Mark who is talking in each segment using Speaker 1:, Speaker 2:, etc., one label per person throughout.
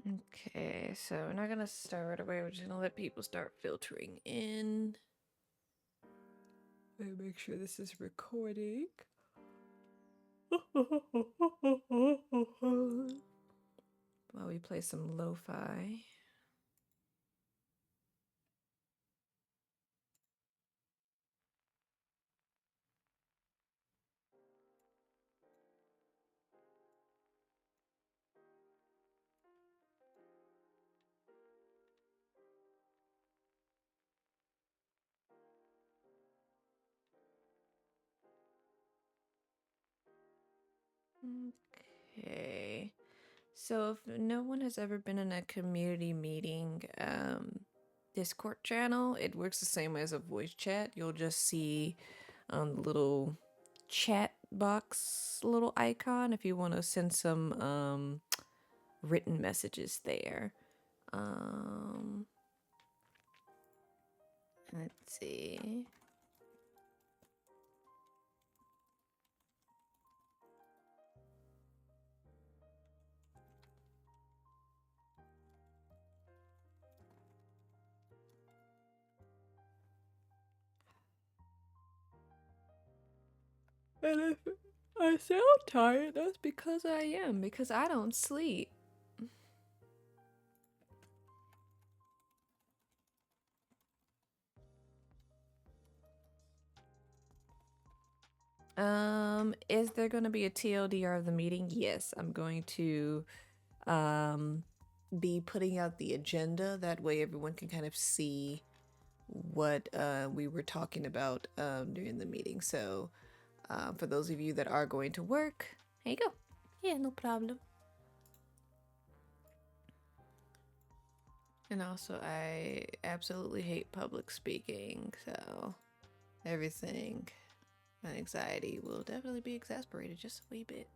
Speaker 1: Okay, so we're not gonna start right away. We're just gonna let people start filtering in. Let me make sure this is recording. While we play some lo-fi. Okay. So if no one has ever been in a community meeting Discord channel, it works the same way as a voice chat. You'll just see the little chat box little icon if you want to send some written messages there. Let's see. And if I sound tired, that's because I am, because I don't sleep. Is there going to be a TLDR of the meeting? Yes, I'm going to be putting out the agenda. That way everyone can kind of see what we were talking about during the meeting. So for those of you that are going to work, here you go. Yeah, no problem. And also, I absolutely hate public speaking, so everything, my anxiety will definitely be exasperated just a wee bit.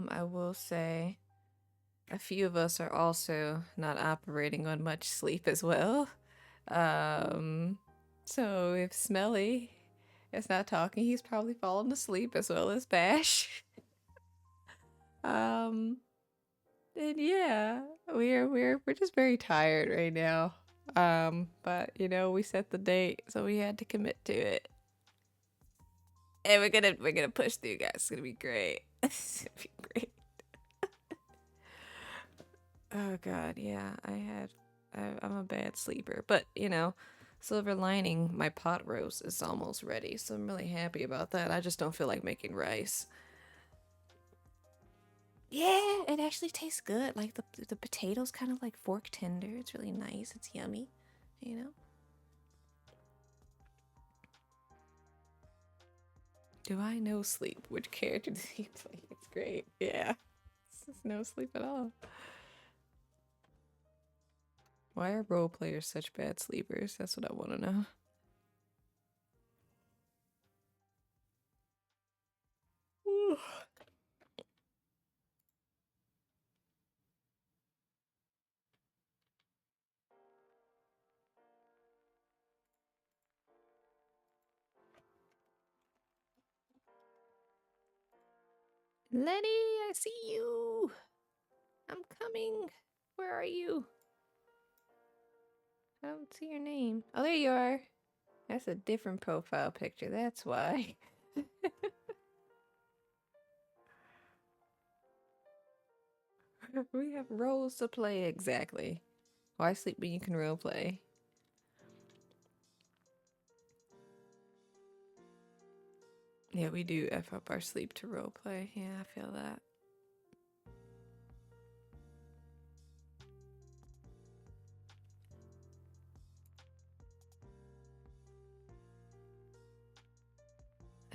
Speaker 1: I will say a few of us are also not operating on much sleep as well. Um, so if Smelly is not talking, he's probably fallen asleep as well as Bash. Um, and yeah, we're just very tired right now. But you know, we set the date, so we had to commit to it. And we're gonna push through, guys. It's gonna be great. It's gonna be great. Oh god, yeah. I'm a bad sleeper, but you know, silver lining, my pot roast is almost ready, so I'm really happy about that. I just don't feel like making rice. Yeah, it actually tastes good. Like the potatoes kind of like fork tender. It's really nice. It's yummy, you know. Do I no sleep? Which character does he play? It's great. Yeah, it's no sleep at all. Why are role players such bad sleepers? That's what I want to know. Lenny, I see you. I'm coming. Where are you? I don't see your name. Oh, there you are. That's a different profile picture. That's why. We have roles to play exactly. Why sleep when you can role play? Yeah, we do F up our sleep to role play. Yeah, I feel that.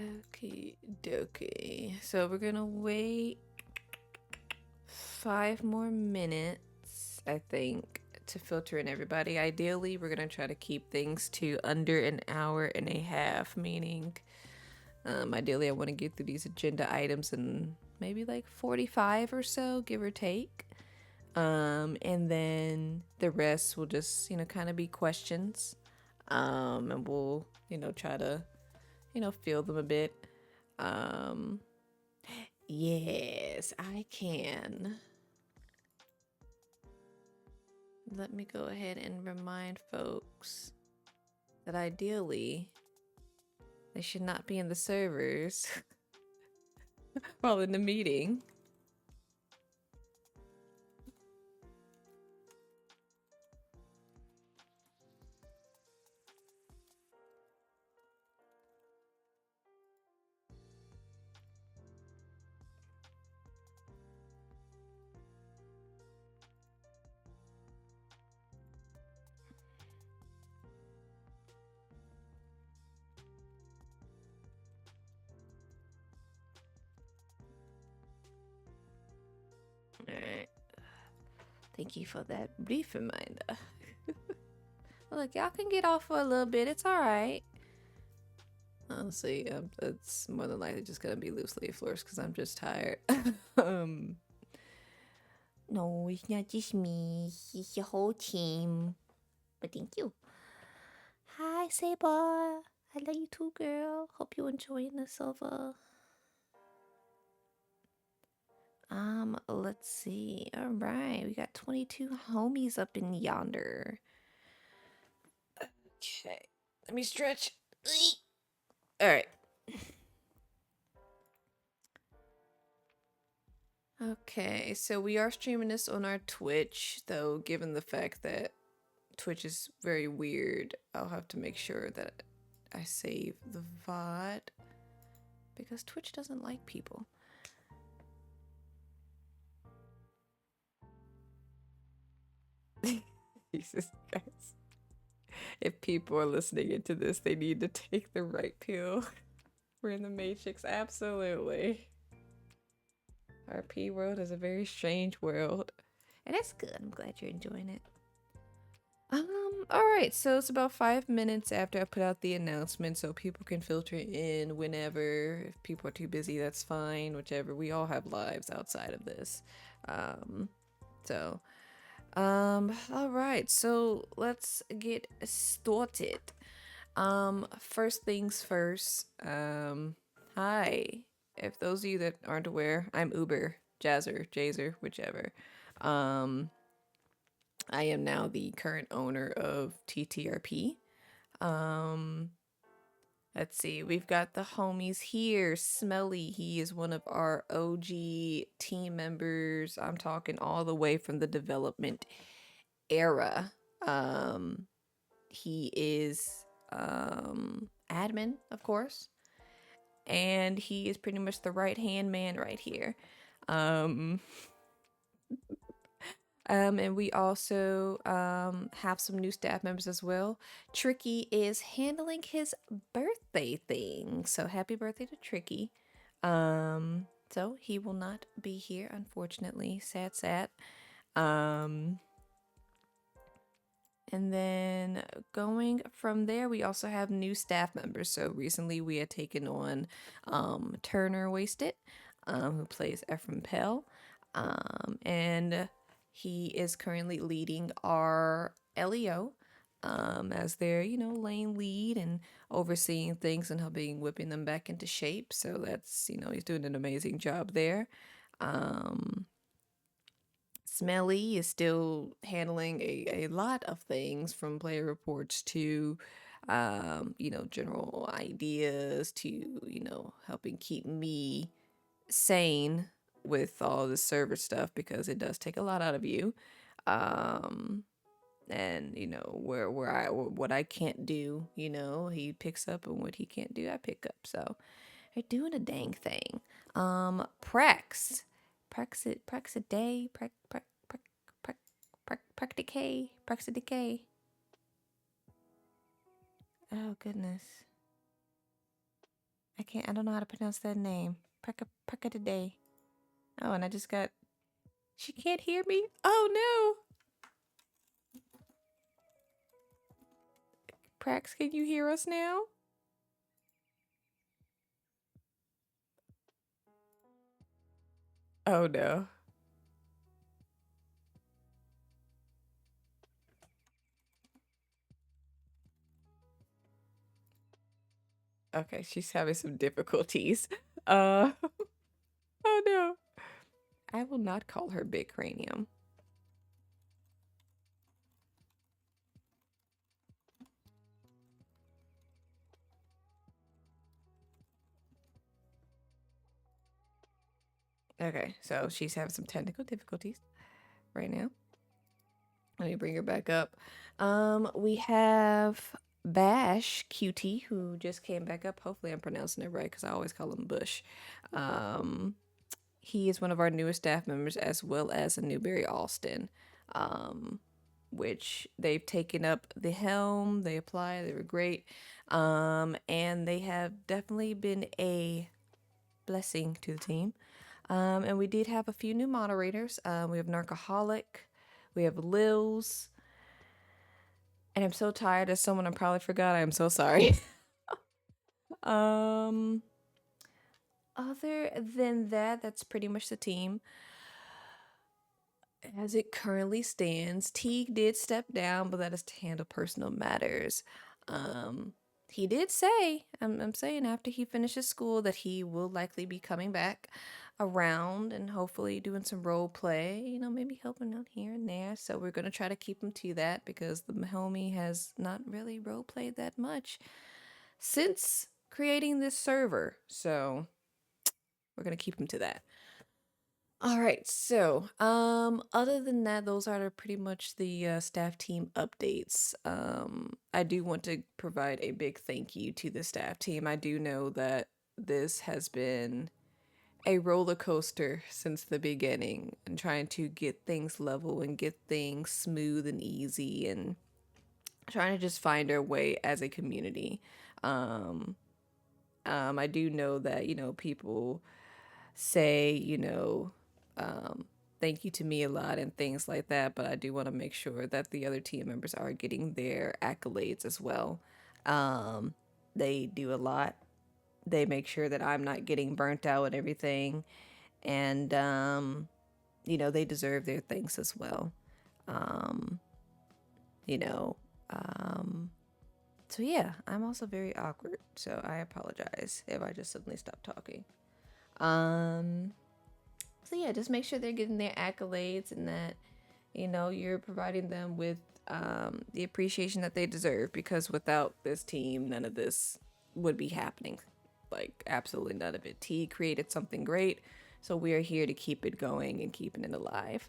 Speaker 1: Okay, dokie. So we're gonna wait 5 more minutes, I think, to filter in everybody. Ideally, we're gonna try to keep things to under an hour and a half, meaning ideally I want to get through these agenda items in maybe like 45 or so, give or take. And then the rest will just, kind of be questions. And we'll, try to, fill them a bit. Um, yes, I can. Let me go ahead and remind folks that ideally they should not be in the servers while in the meeting. Alright. Thank you for that brief reminder. Look, y'all can get off for a little bit. It's alright. Honestly, it's more than likely just gonna be loose leaf floors because I'm just tired. No, it's not just me. It's the whole team. But thank you. Hi, Saber. I love you too, girl. Hope you're enjoying the silver. Let's see. All right, we got 22 homies up in yonder. Okay, let me stretch. All right. Okay, so we are streaming this on our Twitch, though, given the fact that Twitch is very weird, I'll have to make sure that I save the VOD because Twitch doesn't like people. Jesus, guys. If people are listening into this, they need to take the right pill. We're in the Matrix, absolutely. Our P world is a very strange world. And that's good. I'm glad you're enjoying it. Alright, so it's about 5 minutes after I put out the announcement, so people can filter in whenever. If people are too busy, that's fine, whichever. We all have lives outside of this. Alright, so let's get started. First things first, hi. If those of you that aren't aware, I'm Uber, Jazer, whichever. I am now the current owner of TTRP. Let's see, we've got the homies here. Smelly, he is one of our OG team members. I'm talking all the way from the development era. He is admin, of course, and he is pretty much the right hand man right here. And we also have some new staff members as well. Tricky is handling his birthday thing, so happy birthday to Tricky. So he will not be here, unfortunately. Sad. And then going from there, we also have new staff members. So recently we had taken on Turner Wasted, who plays Ephraim Pell. And he is currently leading our LEO as their, lane lead and overseeing things and helping whipping them back into shape. So that's, he's doing an amazing job there. Smelly is still handling a lot of things from player reports to, general ideas to, helping keep me sane with all the server stuff because it does take a lot out of you. And what I can't do, he picks up, and what he can't do, I pick up. So they're doing a dang thing. Prex a day, Prex a decay. Oh goodness. I don't know how to pronounce that name. Perka today. Oh, and I just got, she can't hear me? Oh no! Prax, can you hear us now? Oh no. Okay, she's having some difficulties. Uh, oh no. I will not call her Big Cranium. Okay, so she's having some technical difficulties right now. Let me bring her back up. We have Bash QT who just came back up. Hopefully, I'm pronouncing it right because I always call him Bush. Um, he is one of our newest staff members, as well as a Newberry Alston, which they've taken up the helm. They apply. They were great, and they have definitely been a blessing to the team. And we did have a few new moderators. We have Narcoholic, we have Lils, and I'm so tired. As someone I probably forgot, I am so sorry. um, Other than that, that's pretty much the team. As it currently stands, Teague did step down, but that is to handle personal matters. Um, he did say, I'm saying after he finishes school, that he will likely be coming back around and hopefully doing some role play, you know, maybe helping out here and there. So we're going to try to keep him to that because the homie has not really role played that much since creating this server. So we're going to keep him to that. All right, so other than that, those are pretty much the staff team updates. I do want to provide a big thank you to the staff team. I do know that this has been a roller coaster since the beginning and trying to get things level and get things smooth and easy and trying to just find our way as a community. Um, I do know that, you know, people say, you know, thank you to me a lot and things like that, but I do want to make sure that the other team members are getting their accolades as well. Um, they do a lot. They make sure that I'm not getting burnt out and everything. And, you know, they deserve their thanks as well. Um, you know, um, so yeah, I'm also very awkward. So I apologize if I just suddenly stop talking. Um, So yeah, just make sure they're getting their accolades and that, you know, you're providing them with the appreciation that they deserve because without this team, none of this would be happening. Like absolutely none of it. T created something great, so we are here to keep it going and keeping it alive.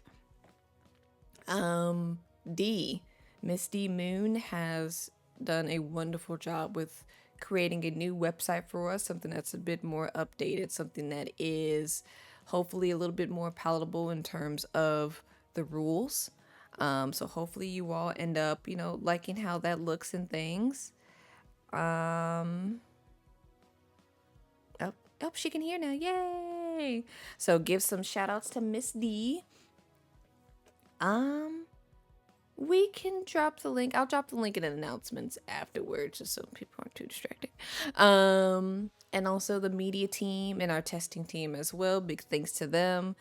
Speaker 1: Um, D, Miss D Moon has done a wonderful job with creating a new website for us, something that's a bit more updated, something that is hopefully a little bit more palatable in terms of the rules. So hopefully you all end up, you know, liking how that looks and things. Um, oh, oh, she can hear now. Yay! So give some shout outs to Miss D. Um, We can drop the link. I'll drop the link in announcements afterwards, just so people aren't too distracted. And also the media team and our testing team as well. Big thanks to them,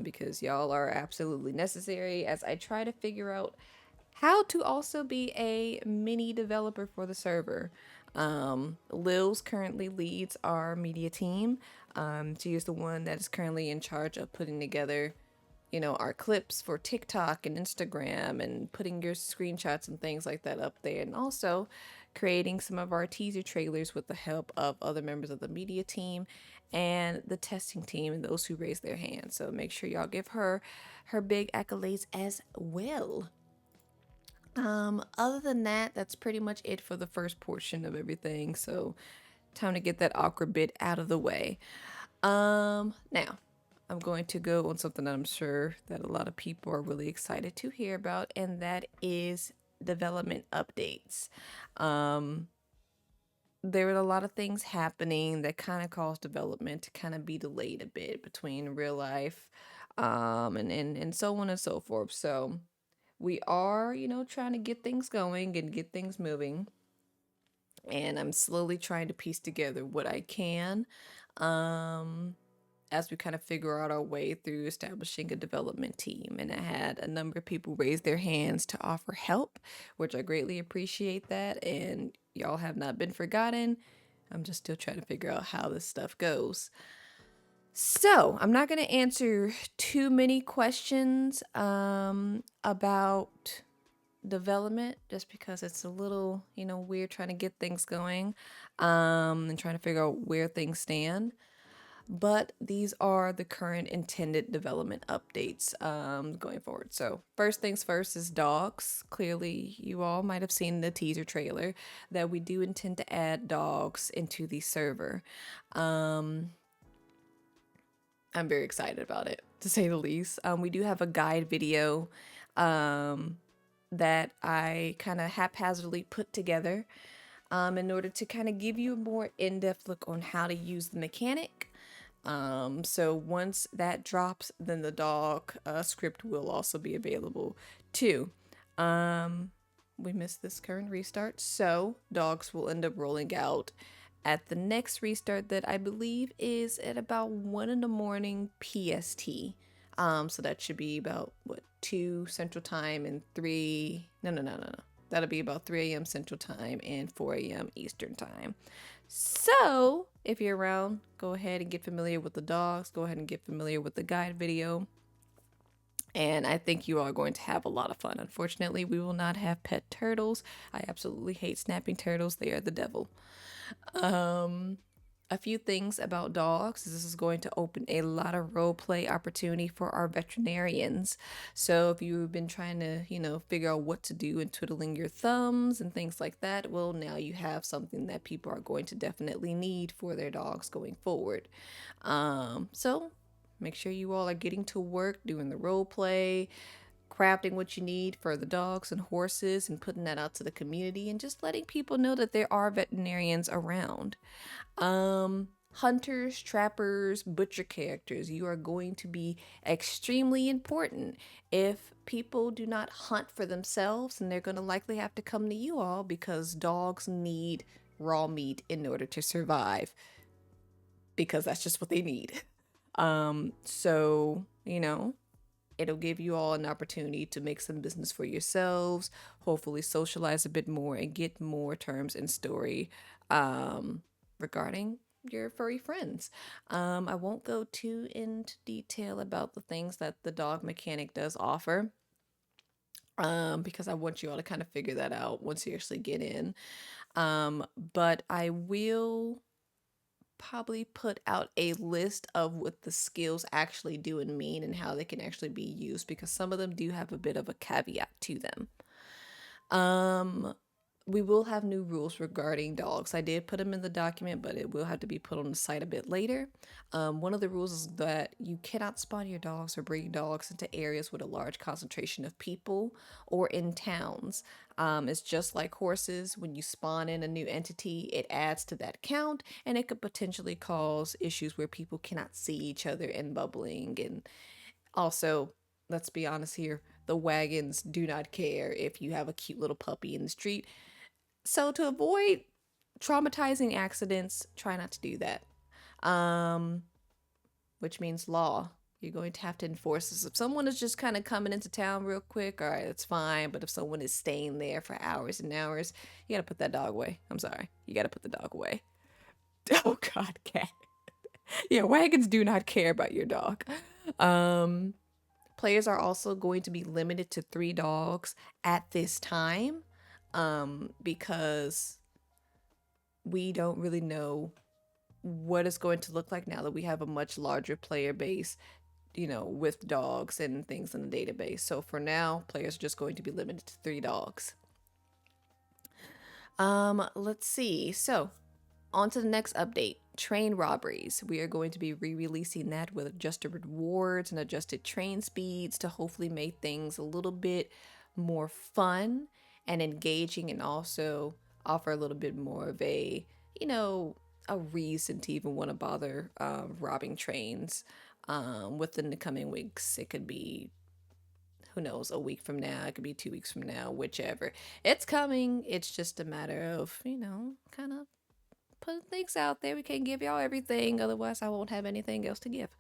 Speaker 1: because y'all are absolutely necessary as I try to figure out how to also be a mini developer for the server. Lils currently leads our media team. She is the one that is currently in charge of putting together, you know, our clips for TikTok and Instagram and putting your screenshots and things like that up there. And also creating some of our teaser trailers with the help of other members of the media team and the testing team and those who raise their hands. So make sure y'all give her her big accolades as well. Other than that, that's pretty much it for the first portion of everything. So time to get that awkward bit out of the way. Now I'm going to go on something that I'm sure that a lot of people are really excited to hear about, and that is development updates. Um, there were a lot of things happening that kind of caused development to kind of be delayed a bit between real life, and so on and so forth. So we are, trying to get things going and get things moving. And I'm slowly trying to piece together what I can, um, as we kind of figure out our way through establishing a development team. And I had a number of people raise their hands to offer help, which I greatly appreciate that. And y'all have not been forgotten. I'm just still trying to figure out how this stuff goes. So, I'm not going to answer too many questions about development just because it's a little, weird trying to get things going, and trying to figure out where things stand. But these are the current intended development updates, going forward. So, first things first is dogs. Clearly, you all might have seen the teaser trailer that we do intend to add dogs into the server. Um, I'm very excited about it, to say the least. We do have a guide video, um, that I kind of haphazardly put together, in order to kind of give you a more in-depth look on how to use the mechanic. So once that drops, then the dog script will also be available too. Um, we missed this current restart, so dogs will end up rolling out at the next restart that I believe is at about 1 in the morning PST. So that should be about what, 2 Central Time and 3, no. That'll be about 3 a.m. Central Time and 4 a.m. Eastern Time. So, if you're around, go ahead and get familiar with the dogs. Go ahead and get familiar with the guide video. And I think you are going to have a lot of fun. Unfortunately, we will not have pet turtles. I absolutely hate snapping turtles. They are the devil. Um, a few things about dogs. This is going to open a lot of role play opportunity for our veterinarians. So if you've been trying to, figure out what to do and twiddling your thumbs and things like that, well, now you have something that people are going to definitely need for their dogs going forward. So make sure you all are getting to work, doing the role play, crafting what you need for the dogs and horses, and putting that out to the community, and just letting people know that there are veterinarians around. Hunters, trappers, butcher characters, you are going to be extremely important. If people do not hunt for themselves, and they're going to likely have to come to you all because dogs need raw meat in order to survive, because that's just what they need. So, it'll give you all an opportunity to make some business for yourselves, hopefully socialize a bit more and get more terms and story, regarding your furry friends. I won't go too into detail about the things that the dog mechanic does offer, because I want you all to kind of figure that out once you actually get in. But I will probably put out a list of what the skills actually do and mean and how they can actually be used, because some of them do have a bit of a caveat to them. We will have new rules regarding dogs. I did put them in the document, but it will have to be put on the site a bit later. One of the rules is that you cannot spawn your dogs or bring dogs into areas with a large concentration of people or in towns. It's just like horses. When you spawn in a new entity, it adds to that count, and it could potentially cause issues where people cannot see each other and bubbling. And also, let's be honest here, the wagons do not care if you have a cute little puppy in the street. So to avoid traumatizing accidents, try not to do that. Um, which means law. You're going to have to enforce this. If someone is just kind of coming into town real quick, all right, that's fine. But if someone is staying there for hours and hours, you gotta put that dog away. I'm sorry. You gotta put the dog away. Oh God, cat. Yeah, wagons do not care about your dog. Um, Players are also going to be limited to 3 dogs at this time, because we don't really know what it's going to look like now that we have a much larger player base, with dogs and things in the database. So for now, players are just going to be limited to 3 dogs. Let's see. So, on to the next update. Train robberies. We are going to be re-releasing that with adjusted rewards and adjusted train speeds to hopefully make things a little bit more fun and engaging, and also offer a little bit more of a, you know, a reason to even want to bother robbing trains. Within the coming weeks, it could be, who knows, a week from now, it could be 2 weeks from now, whichever. It's coming. It's just a matter of, kind of putting things out there. We can't give y'all everything, otherwise, I won't have anything else to give.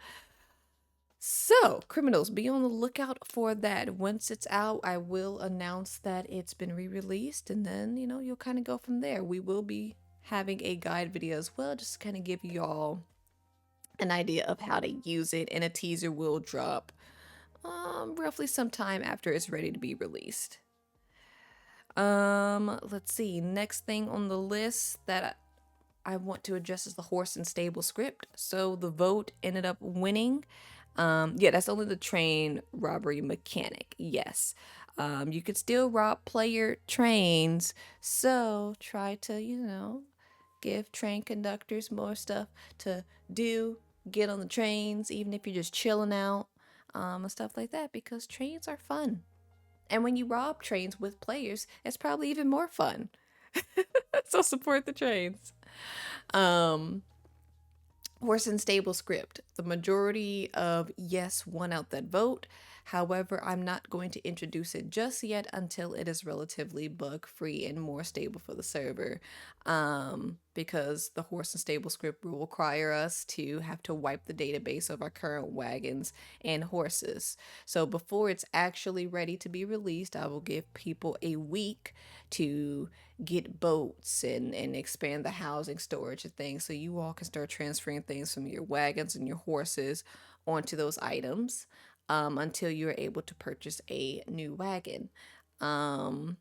Speaker 1: So, criminals, be on the lookout for that. Once it's out, I will announce that it's been re released, and then, you'll kind of go from there. We will be having a guide video as well, just to kind of give y'all an idea of how to use it, and a teaser will drop roughly sometime after it's ready to be released. Let's see. Next thing on the list that I want to address is the horse and stable script. So the vote ended up winning. Yeah, that's only the train robbery mechanic. Yes. You could still rob player trains. So try to, give train conductors more stuff to do. Get on the trains, even if you're just chilling out, and stuff like that, because trains are fun. And when you rob trains with players, it's probably even more fun. So support the trains. Um, Horse and stable script. The majority of yes won out that vote. However, I'm not going to introduce it just yet until it is relatively bug free and more stable for the server. Because the horse and stable script will require us to have to wipe the database of our current wagons and horses. So before it's actually ready to be released, I will give people a week to get boats and expand the housing storage and things, so you all can start transferring things from your wagons and your horses onto those items, until you're able to purchase a new wagon. Um,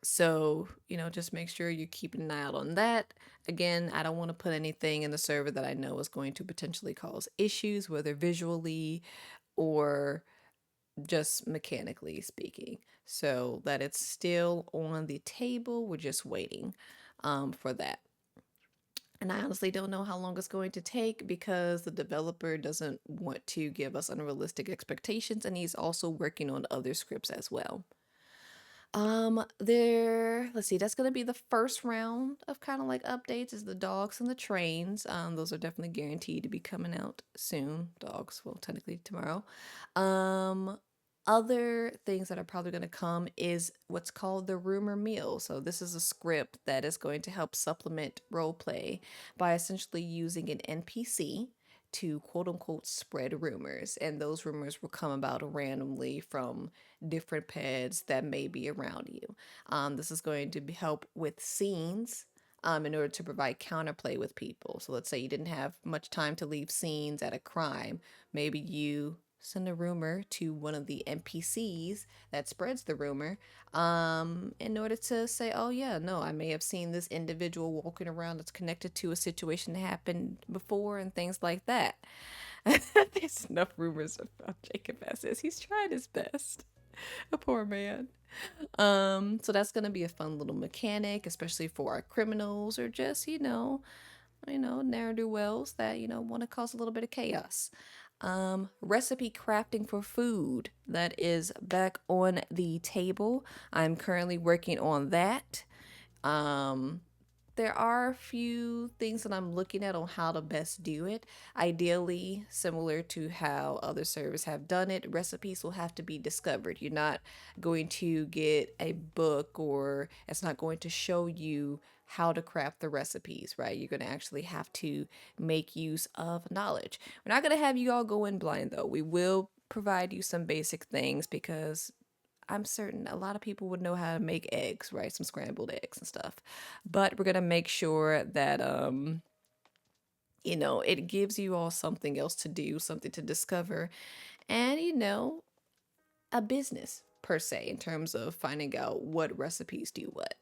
Speaker 1: so, just make sure you're keeping an eye out on that. Again, I don't want to put anything in the server that I know is going to potentially cause issues, whether visually or just mechanically speaking. So that it's still on the table. We're just waiting for that. And I honestly don't know how long it's going to take, because the developer doesn't want to give us unrealistic expectations, and he's also working on other scripts as well. Let's see, that's gonna be the first round of kind of like updates, is the dogs and the trains. Those are definitely guaranteed to be coming out soon. Dogs, well, technically tomorrow. Um, Other things that are probably gonna come is what's called the rumor mill. So this is a script that is going to help supplement roleplay by essentially using an NPC to quote unquote spread rumors, and those rumors will come about randomly from different pets that may be around you. This is going to help with scenes, in order to provide counterplay with people. So let's say you didn't have much time to leave scenes at a crime. Maybe you send a rumor to one of the NPCs that spreads the rumor, in order to say, oh, yeah, no, I may have seen this individual walking around that's connected to a situation that happened before, and things like that. There's enough rumors about Jacob Esses. He's trying his best. A poor man. So that's gonna be a fun little mechanic, especially for our criminals, or just, ne'er do wells that, want to cause a little bit of chaos. Recipe crafting for food, that is back on the table. I'm currently working on that. Um, there are a few things that I'm looking at on how to best do it. Ideally, similar to how other servers have done it, recipes will have to be discovered. You're not going to get a book, or it's not going to show you how to craft the recipes, right? You're going to actually have to make use of knowledge. We're not going to have you all go in blind, though. We will provide you some basic things, because I'm certain a lot of people would know how to make eggs, right? Some scrambled eggs and stuff. But we're going to make sure that it gives you all something else to do, something to discover, and a business per se, in terms of finding out what recipes do what.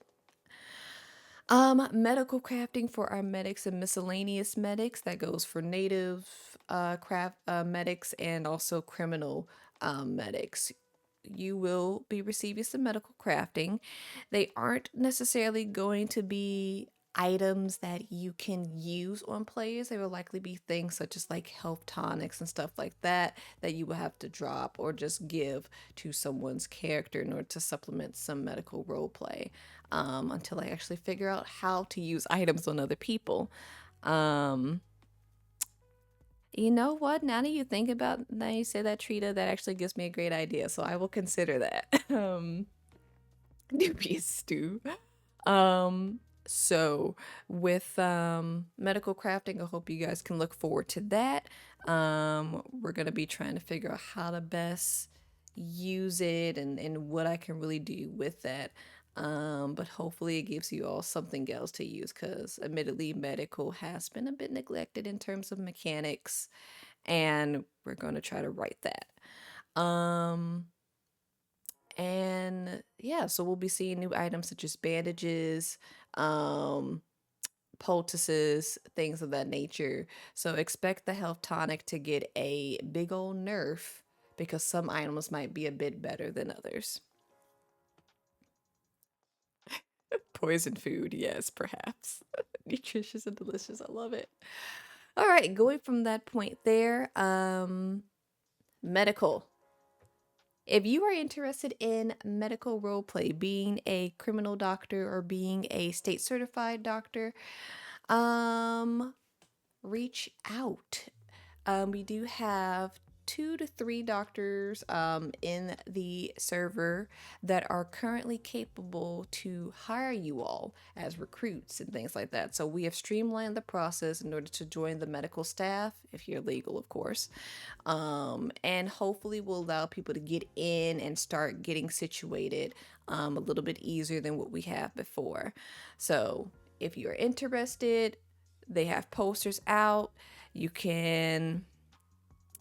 Speaker 1: Medical crafting for our medics and miscellaneous medics. That goes for native craft medics, and also criminal medics. You will be receiving some medical crafting. They aren't necessarily going to be items that you can use on players. They will likely be things such as like health tonics and stuff like that that you will have to drop or just give to someone's character in order to supplement some medical role play, until I actually figure out how to use items on other people. Um, you know what? Now that you think about, now you say that, Trita, that actually gives me a great idea. So I will consider that. Dubious stew. Um, so with medical crafting, I hope you guys can look forward to that. We're gonna be trying to figure out how to best use it and what I can really do with that. But hopefully it gives you all something else to use because admittedly medical has been a bit neglected in terms of mechanics, and we're gonna try to write that. Um and yeah, so we'll be seeing new items such as bandages, um, poultices, things of that nature. So expect the health tonic to get a big old nerf because some items might be a bit better than others. Poison food, yes, perhaps. Nutritious and delicious. I love it. All right, going from that point there, medical. If you are interested in medical roleplay, being a criminal doctor or being a state certified doctor, um, reach out. We do have 2 to 3 doctors in the server that are currently capable to hire you all as recruits and things like that. So we have streamlined the process in order to join the medical staff, if you're legal, of course. And hopefully will allow people to get in and start getting situated a little bit easier than what we have before. So if you're interested, they have posters out. You can,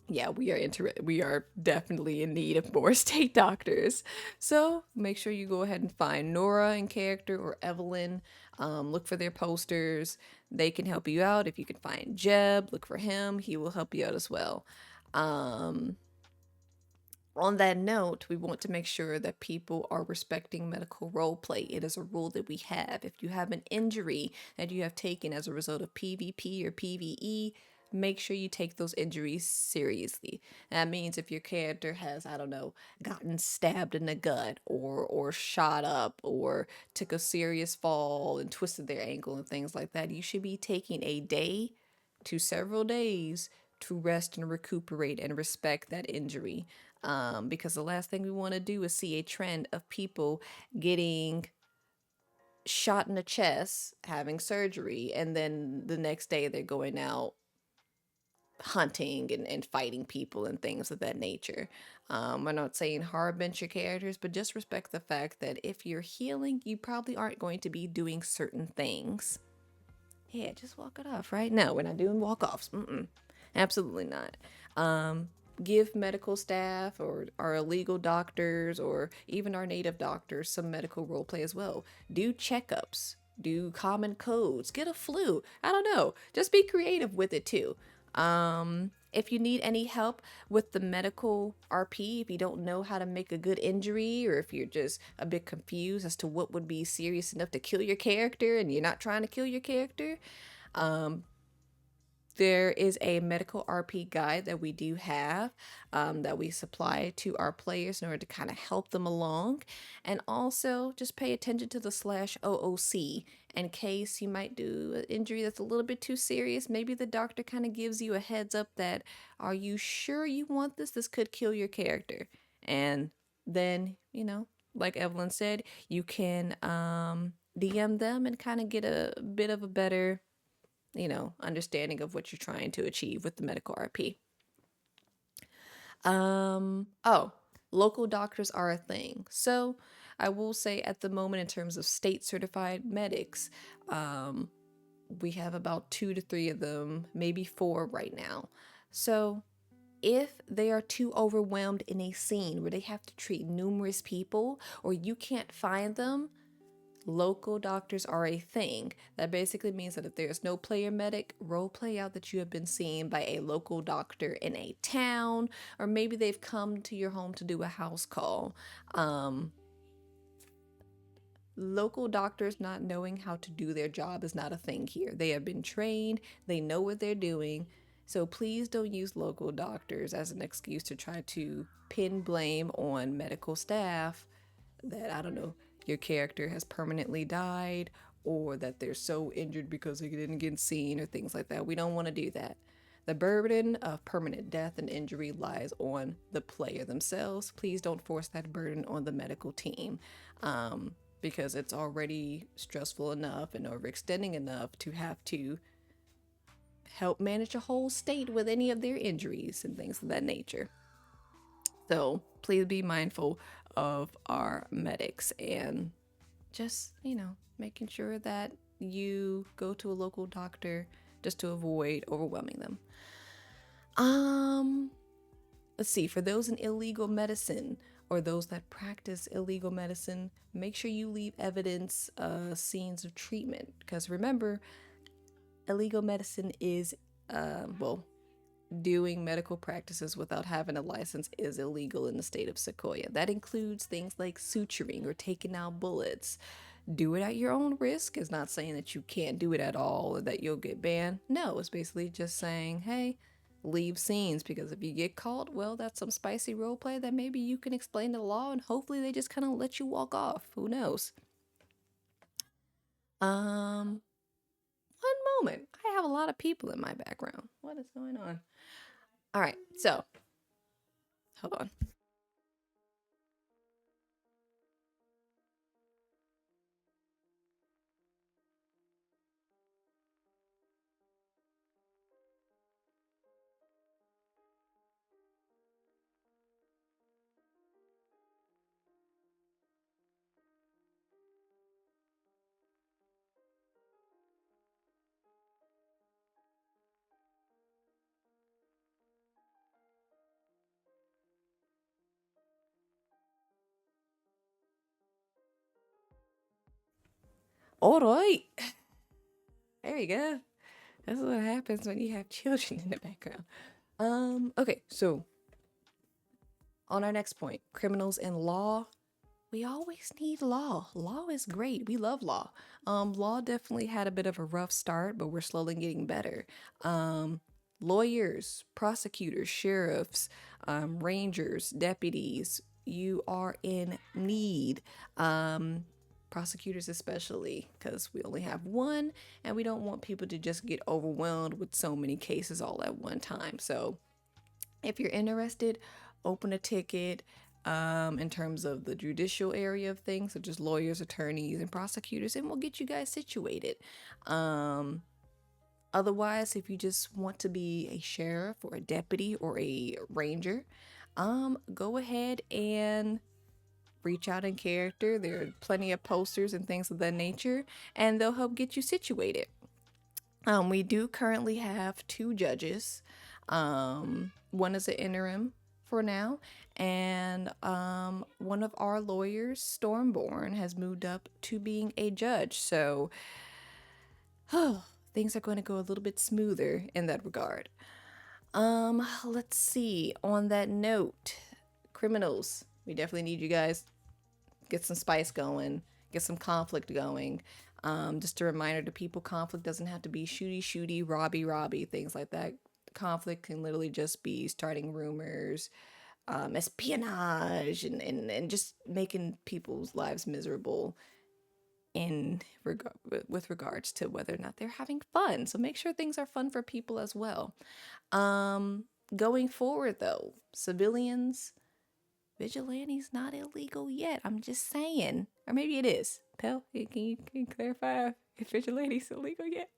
Speaker 1: yeah, we are definitely in need of more state doctors. So make sure you go ahead and find Nora in character or Evelyn. Look for their posters. They can help you out. If you can find Jeb, look for him. He will help you out as well. Um, on that note, we want to make sure that people are respecting medical role play. It is a rule that we have. If you have an injury that you have taken as a result of PvP or PvE, make sure you take those injuries seriously. That means if your character has, I don't know, gotten stabbed in the gut or shot up or took a serious fall and twisted their ankle and things like that, you should be taking a day to several days to rest and recuperate and respect that injury. Because the last thing we want to do is see a trend of people getting shot in the chest, having surgery, and then the next day they're going out hunting and fighting people and things of that nature. I'm not saying hard bench your characters, but just respect the fact that if you're healing, you probably aren't going to be doing certain things. Yeah, just walk it off, right? No, we're not doing walk offs. Absolutely not. Give medical staff or our legal doctors or even our native doctors some medical role play as well. Do checkups, do common codes, get a flu. I don't know. Just be creative with it too. If you need any help with the medical RP, if you don't know how to make a good injury, or if you're just a bit confused as to what would be serious enough to kill your character and you're not trying to kill your character, there is a medical RP guide that we do have, that we supply to our players in order to kind of help them along. And also just pay attention to the /OOC in case you might do an injury that's a little bit too serious. Maybe the doctor kind of gives you a heads up that, are you sure you want this? This could kill your character. And then, like Evelyn said, you can DM them and kind of get a bit of a better understanding of what you're trying to achieve with the medical RP. Oh, local doctors are a thing. So I will say at the moment, in terms of state certified medics, we have about 2 to 3 of them, maybe 4 right now. So if they are too overwhelmed in a scene where they have to treat numerous people or you can't find them, local doctors are a thing. That basically means that if there's no player medic, role play out that you have been seen by a local doctor in a town, or maybe they've come to your home to do a house call. local doctors not knowing how to do their job is not a thing here. They have been trained, they know what they're doing. So please don't use local doctors as an excuse to try to pin blame on medical staff that, I don't know, your character has permanently died or that they're so injured because they didn't get seen or things like that. We don't want to do that. The burden of permanent death and injury lies on the player themselves. Please don't force that burden on the medical team, because it's already stressful enough and overextending enough to have to help manage a whole state with any of their injuries and things of that nature. So please be mindful of our medics and just, making sure that you go to a local doctor just to avoid overwhelming them. Um, let's see, for those in illegal medicine or those that practice illegal medicine, make sure you leave evidence, scenes of treatment. Because remember, illegal medicine is, well, doing medical practices without having a license is illegal in the state of Sequoia. That includes things like suturing or taking out bullets. Do it at your own risk. It's not saying that you can't do it at all or that you'll get banned. No, it's basically just saying, hey, leave scenes, because if you get caught, well, that's some spicy roleplay that maybe you can explain to the law and hopefully they just kind of let you walk off. Who knows? Um, one moment. I have a lot of people in my background. What is going on? All right, so hold on. All right. There you go. That's what happens when you have children in the background. Okay, so on our next point, criminals and law. We always need law. Law is great. We love law. Law definitely had a bit of a rough start, but we're slowly getting better. Lawyers, prosecutors, sheriffs, rangers, deputies, you are in need. Prosecutors especially, because we only have one and we don't want people to just get overwhelmed with so many cases all at one time. So if you're interested, open a ticket, in terms of the judicial area of things, such as lawyers, attorneys, and prosecutors, and we'll get you guys situated. Um, Otherwise, if you just want to be a sheriff or a deputy or a ranger, go ahead and reach out in character. There are plenty of posters and things of that nature, and they'll help get you situated. We do currently have two judges. One is an interim for now, and one of our lawyers, Stormborn, has moved up to being a judge. So things are going to go a little bit smoother in that regard. Let's see. On that note, criminals, we definitely need you guys. Get some spice going, get some conflict going. Just a reminder to people, conflict doesn't have to be shooty, shooty, robby, robby, things like that. Conflict can literally just be starting rumors, espionage, and just making people's lives miserable in with regards to whether or not they're having fun. So make sure things are fun for people as well. Going forward though, civilians, vigilante's not illegal yet. I'm just saying. Or maybe it is. Pell, can you clarify if vigilante's illegal yet?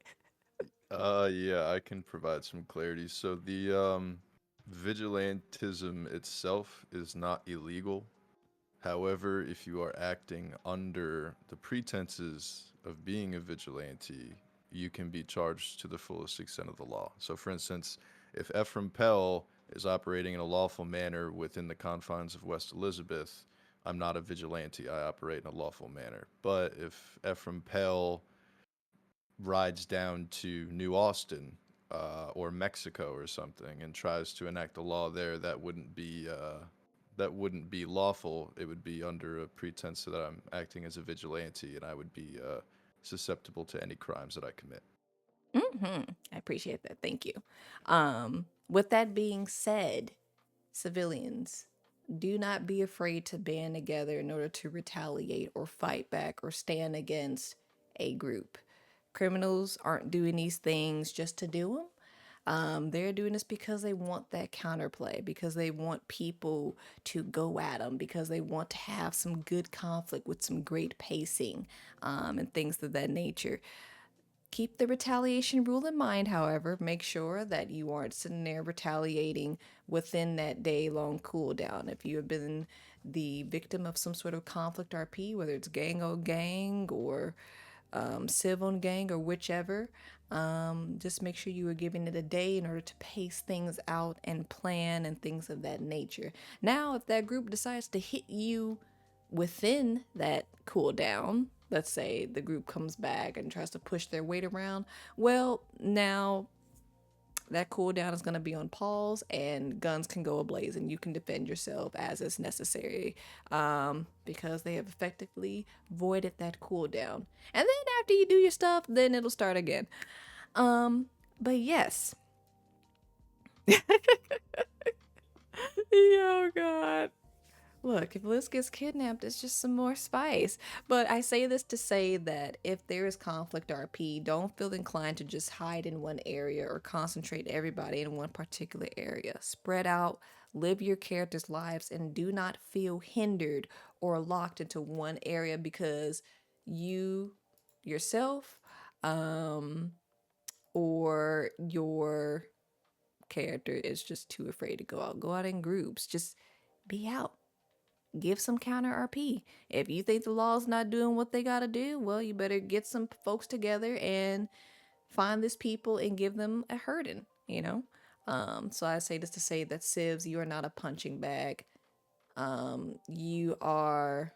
Speaker 2: Yeah, I can provide some clarity. So the vigilantism itself is not illegal. However, if you are acting under the pretenses of being a vigilante, you can be charged to the fullest extent of the law. So, for instance, if Ephraim Pell is operating in a lawful manner within the confines of West Elizabeth, I'm not a vigilante. I operate in a lawful manner. But if Ephraim Pell rides down to New Austin or Mexico or something and tries to enact a law there, that wouldn't be that wouldn't be lawful. It would be under a pretense that I'm acting as a vigilante, and I would be susceptible to any crimes that I commit.
Speaker 1: I appreciate that. Thank you. With that being said, civilians, do not be afraid to band together in order to retaliate or fight back or stand against a group. Criminals aren't doing these things just to do them. They're doing this because they want that counterplay, because they want people to go at them, because they want to have some good conflict with some great pacing, and things of that nature. Keep the retaliation rule in mind, however. Make sure that you aren't sitting there retaliating within that day long cooldown. If you have been the victim of some sort of conflict RP, whether it's gang on gang or civ on gang or whichever, just make sure you are giving it a day in order to pace things out and plan and things of that nature. Now, if that group decides to hit you within that cooldown, let's say the group comes back and tries to push their weight around, well, now that cooldown is going to be on pause and guns can go ablaze and you can defend yourself as is necessary, because they have effectively voided that cooldown. And then after you do your stuff, then it'll start again. But yes. Oh, God. Look, if Liz gets kidnapped, it's just some more spice. But I say this to say that if there is conflict RP, don't feel inclined to just hide in one area or concentrate everybody in one particular area. Spread out, live your characters' lives, and do not feel hindered or locked into one area because you yourself, or your character is just too afraid to go out. Go out in groups. Just be out. Give some counter RP. If you think the law's not doing what they gotta do, well, you better get some folks together and find this people and give them a hurting, you know? So I say this to say that Civs, you are not a punching bag. You are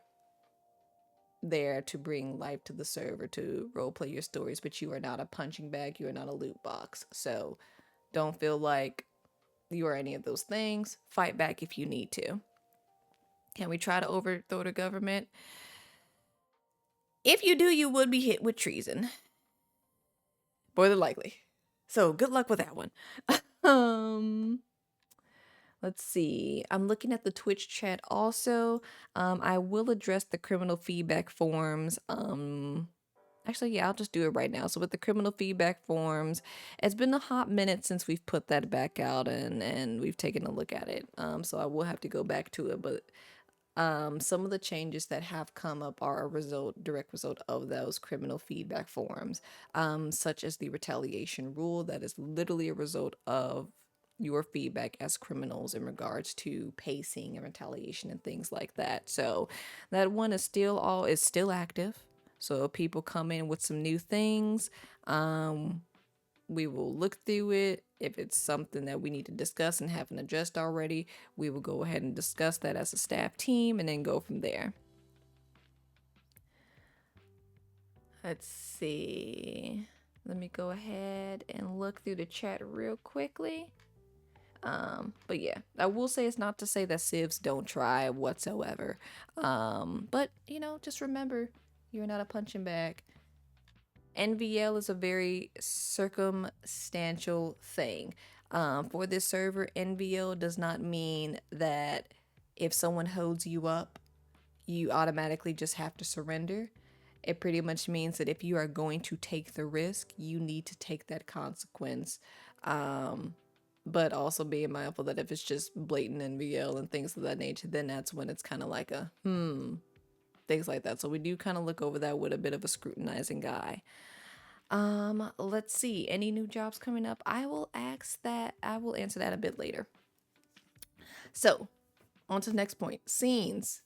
Speaker 1: there to bring life to the server, to roleplay your stories, but you are not a punching bag. You are not a loot box. So don't feel like you are any of those things. Fight back if you need to. Can we try to overthrow the government? If you do, you would be hit with treason. More than likely. So good luck with that one. um, let's see. I'm looking at the Twitch chat also. I will address the criminal feedback forms. Actually, yeah, I'll just do it right now. So with the criminal feedback forms, it's been a hot minute since we've put that back out and we've taken a look at it. So I will have to go back to it, but some of the changes that have come up are direct result of those criminal feedback forms, such as the retaliation rule that is literally a result of your feedback as criminals in regards to pacing and retaliation and things like that. So that one is still active. So if people come in with some new things, we will look through it. If it's something that we need to discuss and haven't addressed already, we will go ahead and discuss that as a staff team and then go from there. Let's see. Let me go ahead and look through the chat real quickly. But yeah, I will say it's not to say that civs don't try whatsoever. But just remember, you're not a punching bag. NVL is a very circumstantial thing. For this server, NVL does not mean that if someone holds you up, you automatically just have to surrender. It pretty much means that if you are going to take the risk, you need to take that consequence. But also being mindful that if it's just blatant NVL and things of that nature, then that's when it's kind of like a things like that. So we do kind of look over that with a bit of a scrutinizing eye. Let's see. Any new jobs coming up? I will answer that a bit later. So, on to the next point. Scenes.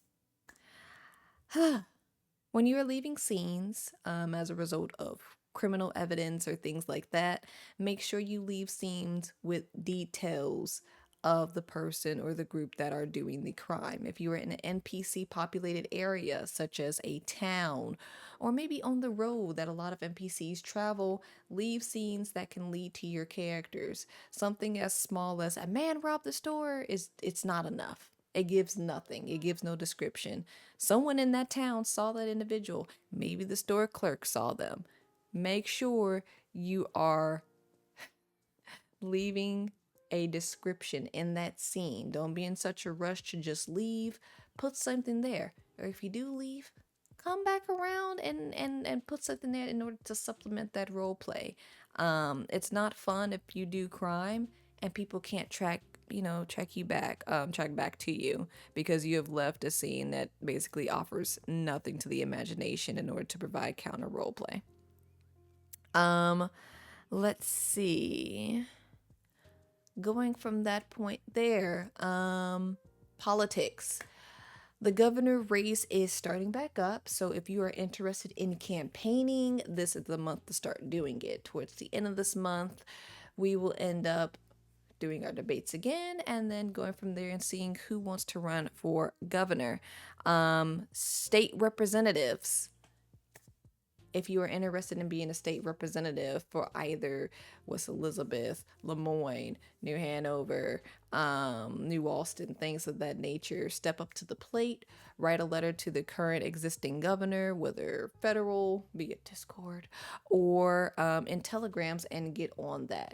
Speaker 1: When you are leaving scenes, as a result of criminal evidence or things like that, make sure you leave scenes with details of the person or the group that are doing the crime. If you are in an NPC populated area, such as a town, or maybe on the road that a lot of NPCs travel, leave scenes that can lead to your characters. Something as small as a man robbed the store it's not enough. It gives nothing. It gives no description. Someone in that town saw that individual. Maybe the store clerk saw them. Make sure you are leaving a description in that scene. Don't be in such a rush to just leave. Put something there. Or if you do leave, come back around and put something there in order to supplement that role play. It's not fun if you do crime and people can't track back to you because you have left a scene that basically offers nothing to the imagination in order to provide counter role play. Um, let's see. Going from that point there, politics. The governor race is starting back up, so if you are interested in campaigning, this is the month to start doing it. Towards the end of this month, we will end up doing our debates again and then going from there and seeing who wants to run for governor. State representatives, if you are interested in being a state representative for either West Elizabeth, Lemoyne, New Hanover, New Austin, things of that nature, step up to the plate, write a letter to the current existing governor, whether federal, be it Discord, or in telegrams, and get on that.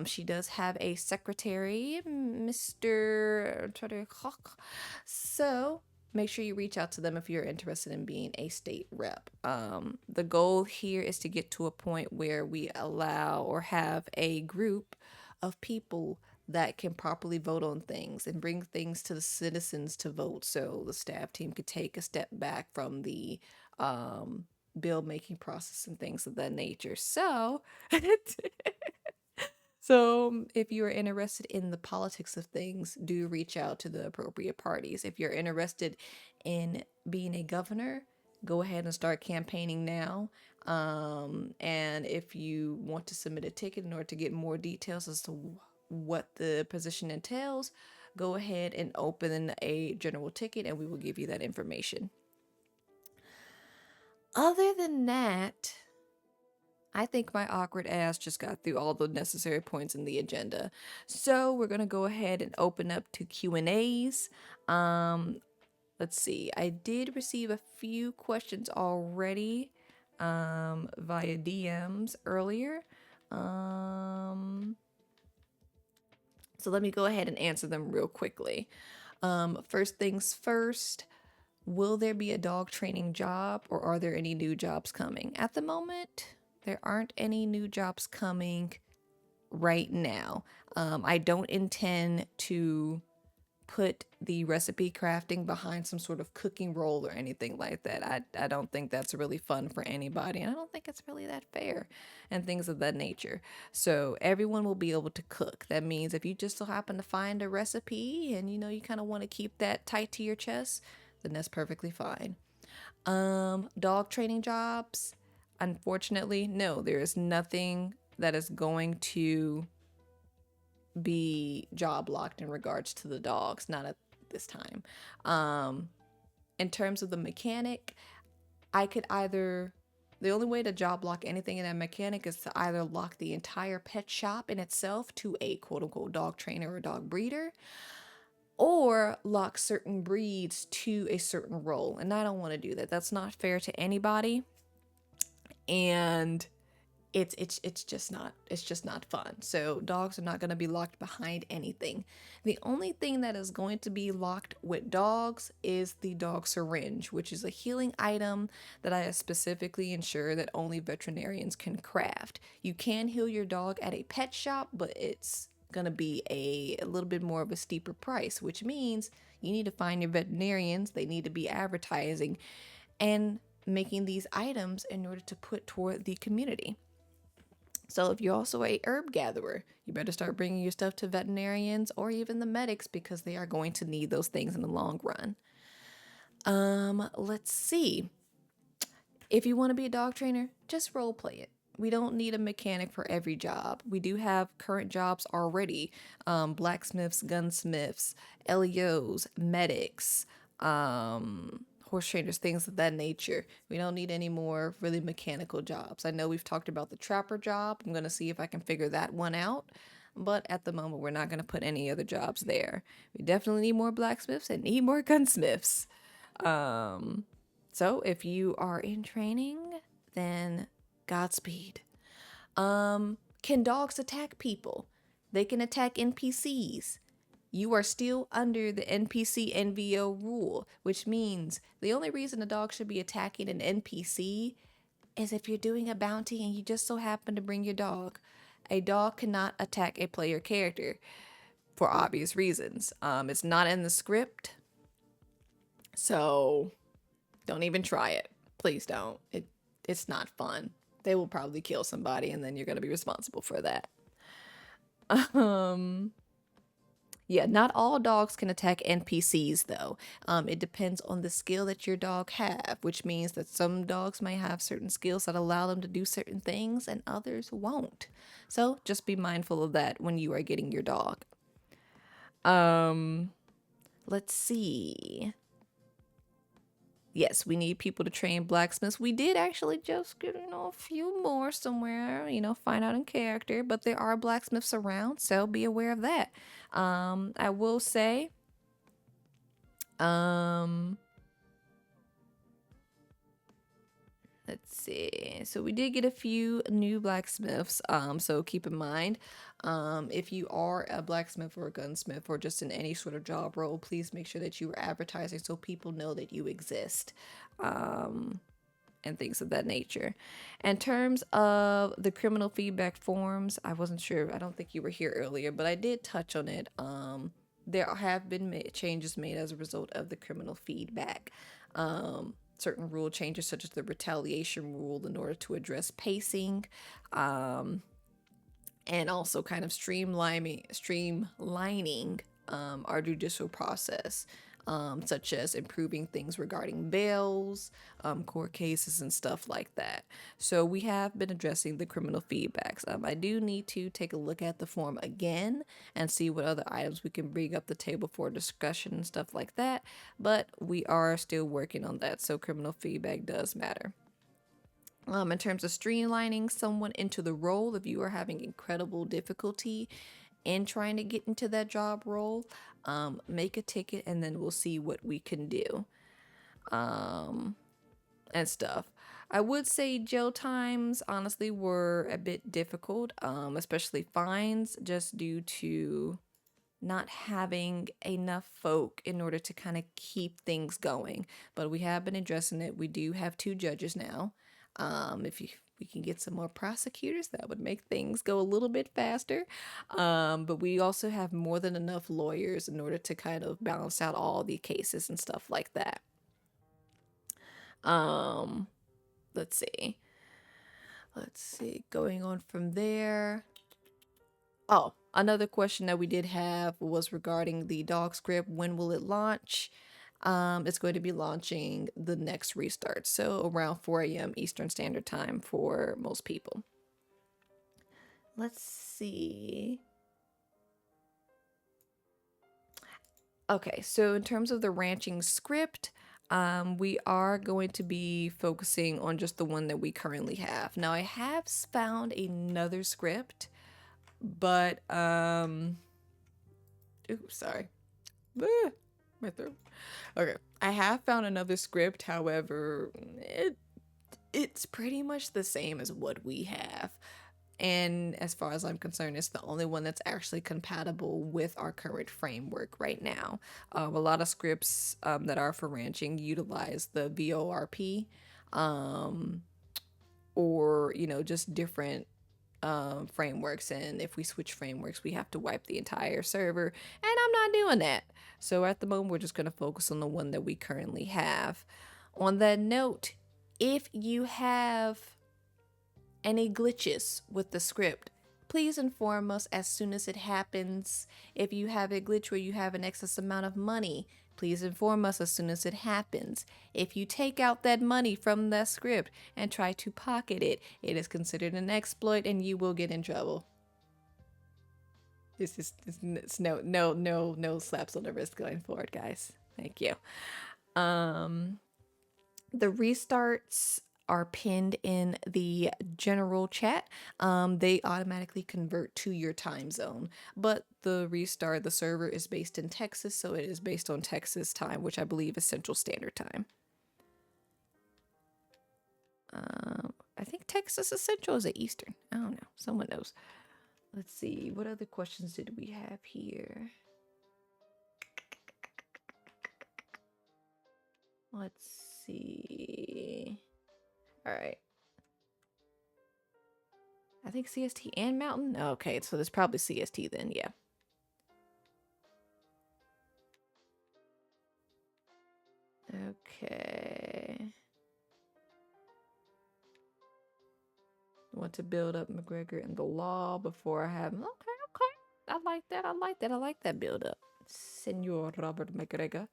Speaker 1: She does have a secretary, Mr. Hawk. So make sure you reach out to them if you're interested in being a state rep. The goal here is to get to a point where we allow or have a group of people that can properly vote on things and bring things to the citizens to vote so the staff team could take a step back from the bill making process and things of that nature. So So, if you are interested in the politics of things, do reach out to the appropriate parties. If you're interested in being a governor, go ahead and start campaigning now. And if you want to submit a ticket in order to get more details as to what the position entails, go ahead and open a general ticket and we will give you that information. Other than that, I think my awkward ass just got through all the necessary points in the agenda. So we're going to go ahead and open up to Q&As. Let's see. I did receive a few questions already via DMs earlier. So let me go ahead and answer them real quickly. First things first, will there be a dog training job or are there any new jobs coming? At the moment, there aren't any new jobs coming right now. I don't intend to put the recipe crafting behind some sort of cooking role or anything like that. I don't think that's really fun for anybody, and I don't think it's really that fair and things of that nature. So everyone will be able to cook. That means if you just so happen to find a recipe and you kind of want to keep that tight to your chest, then that's perfectly fine. Dog training jobs, unfortunately, no, there is nothing that is going to be job locked in regards to the dogs, not at this time. In terms of the mechanic, I could either the only way to job lock anything in that mechanic is to either lock the entire pet shop in itself to a quote unquote dog trainer or dog breeder, or lock certain breeds to a certain role. And I don't want to do that. That's not fair to anybody. And it's just not fun. So dogs are not going to be locked behind anything. The only thing that is going to be locked with dogs is the dog syringe, which is a healing item that I specifically ensure that only veterinarians can craft. You can heal your dog at a pet shop, but it's going to be a little bit more of a steeper price, which means you need to find your veterinarians. They need to be advertising and making these items in order to put toward the community. So if you're also a herb gatherer, you better start bringing your stuff to veterinarians or even the medics because they are going to need those things in the long run. Let's see. If you want to be a dog trainer, just role play it. We don't need a mechanic for every job. We do have current jobs already: blacksmiths, gunsmiths, LEOs, medics, horse trainers, things of that nature. We don't need any more really mechanical jobs. I know we've talked about the trapper job. I'm going to see if I can figure that one out. but at the moment, we're not going to put any other jobs there. We definitely need more blacksmiths and need more gunsmiths. So if you are in training, then Godspeed. Can dogs attack people? They can attack NPCs. You are still under the NPC NVO rule, which means the only reason a dog should be attacking an NPC is if you're doing a bounty and you just so happen to bring your dog. A dog cannot attack a player character for obvious reasons. It's not in the script, so don't even try it. Please don't. It's not fun. They will probably kill somebody, and then you're gonna be responsible for that. Yeah, not all dogs can attack NPCs though. It depends on the skill that your dog have, which means that some dogs may have certain skills that allow them to do certain things and others won't. So just be mindful of that when you are getting your dog. Let's see. Yes, we need people to train blacksmiths. We did actually just get, a few more somewhere, find out in character, but there are blacksmiths around, so be aware of that. I will say, let's see. So we did get a few new blacksmiths. So keep in mind, if you are a blacksmith or a gunsmith or just in any sort of job role, please make sure that you are advertising so people know that you exist. And things of that nature. In terms of the criminal feedback forms, I wasn't sure. I don't think you were here earlier, but I did touch on it. There have been changes made as a result of the criminal feedback. Certain rule changes, such as the retaliation rule, in order to address pacing, and also kind of streamlining our judicial process, such as improving things regarding bails, court cases, and stuff like that. So we have been addressing the criminal feedbacks. I do need to take a look at the form again and see what other items we can bring up the table for discussion and stuff like that, but we are still working on that, so criminal feedback does matter. In terms of streamlining someone into the role, if you are having incredible difficulty in trying to get into that job role, make a ticket and then we'll see what we can do, and stuff. I would say jail times honestly were a bit difficult, especially fines, just due to not having enough folk in order to kind of keep things going. But we have been addressing it. We do have 2 judges now. If we can get some more prosecutors, that would make things go a little bit faster. But we also have more than enough lawyers in order to kind of balance out all the cases and stuff like that. Let's see. Going on from there. Oh, another question that we did have was regarding the dog script. When will it launch? It's going to be launching the next restart, so around 4 a.m. Eastern Standard Time for most people. Let's see. Okay, so in terms of the ranching script, we are going to be focusing on just the one that we currently have. Now, I have found another script, but oops, sorry. My throat. Okay, I have found another script. However, it's pretty much the same as what we have. And as far as I'm concerned, it's the only one that's actually compatible with our current framework right now. A lot of scripts that are for ranching utilize the VORP, or just different frameworks, and if we switch frameworks we have to wipe the entire server, and I'm not doing that. So at the moment we're just going to focus on the one that we currently have. On that note, if you have any glitches with the script, please inform us as soon as it happens. If you have a glitch where you have an excess amount of money, please inform us as soon as it happens. If you take out that money from that script and try to pocket it, it is considered an exploit and you will get in trouble. It's no slaps on the wrist going forward, guys. Thank you. The restarts are pinned in the general chat, they automatically convert to your time zone. But the restart of the server is based in Texas, so it is based on Texas time, which I believe is Central Standard Time. I think Texas is Central. Is it Eastern? I don't know. Someone knows. Let's see. What other questions did we have here? Let's see. All right. I think CST and Mountain. Okay, so there's probably CST then. Yeah. Okay. Want to build up McGregor and the law before I have him. Okay, okay. I like that. I like that. I like that build up. Senor Robert McGregor.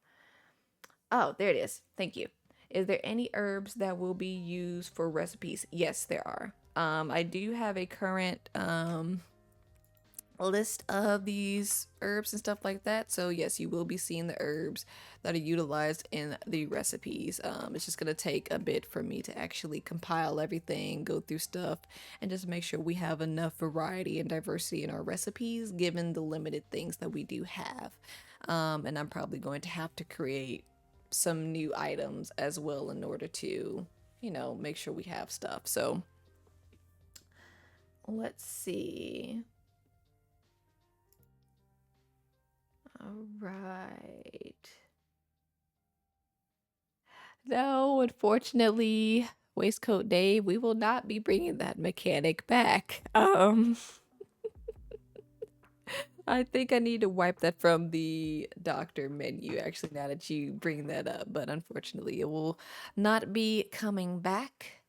Speaker 1: Oh, there it is. Thank you. Is there any herbs that will be used for recipes? Yes, there are. I do have a current list of these herbs and stuff like that. So yes, you will be seeing the herbs that are utilized in the recipes. It's just gonna take a bit for me to actually compile everything, go through stuff, and just make sure we have enough variety and diversity in our recipes, given the limited things that we do have. And I'm probably going to have to create some new items as well in order to, make sure we have stuff. So let's see. All right. No, unfortunately, Waistcoat Dave, we will not be bringing that mechanic back. I think I need to wipe that from the doctor menu, actually, now that you bring that up. But unfortunately, it will not be coming back.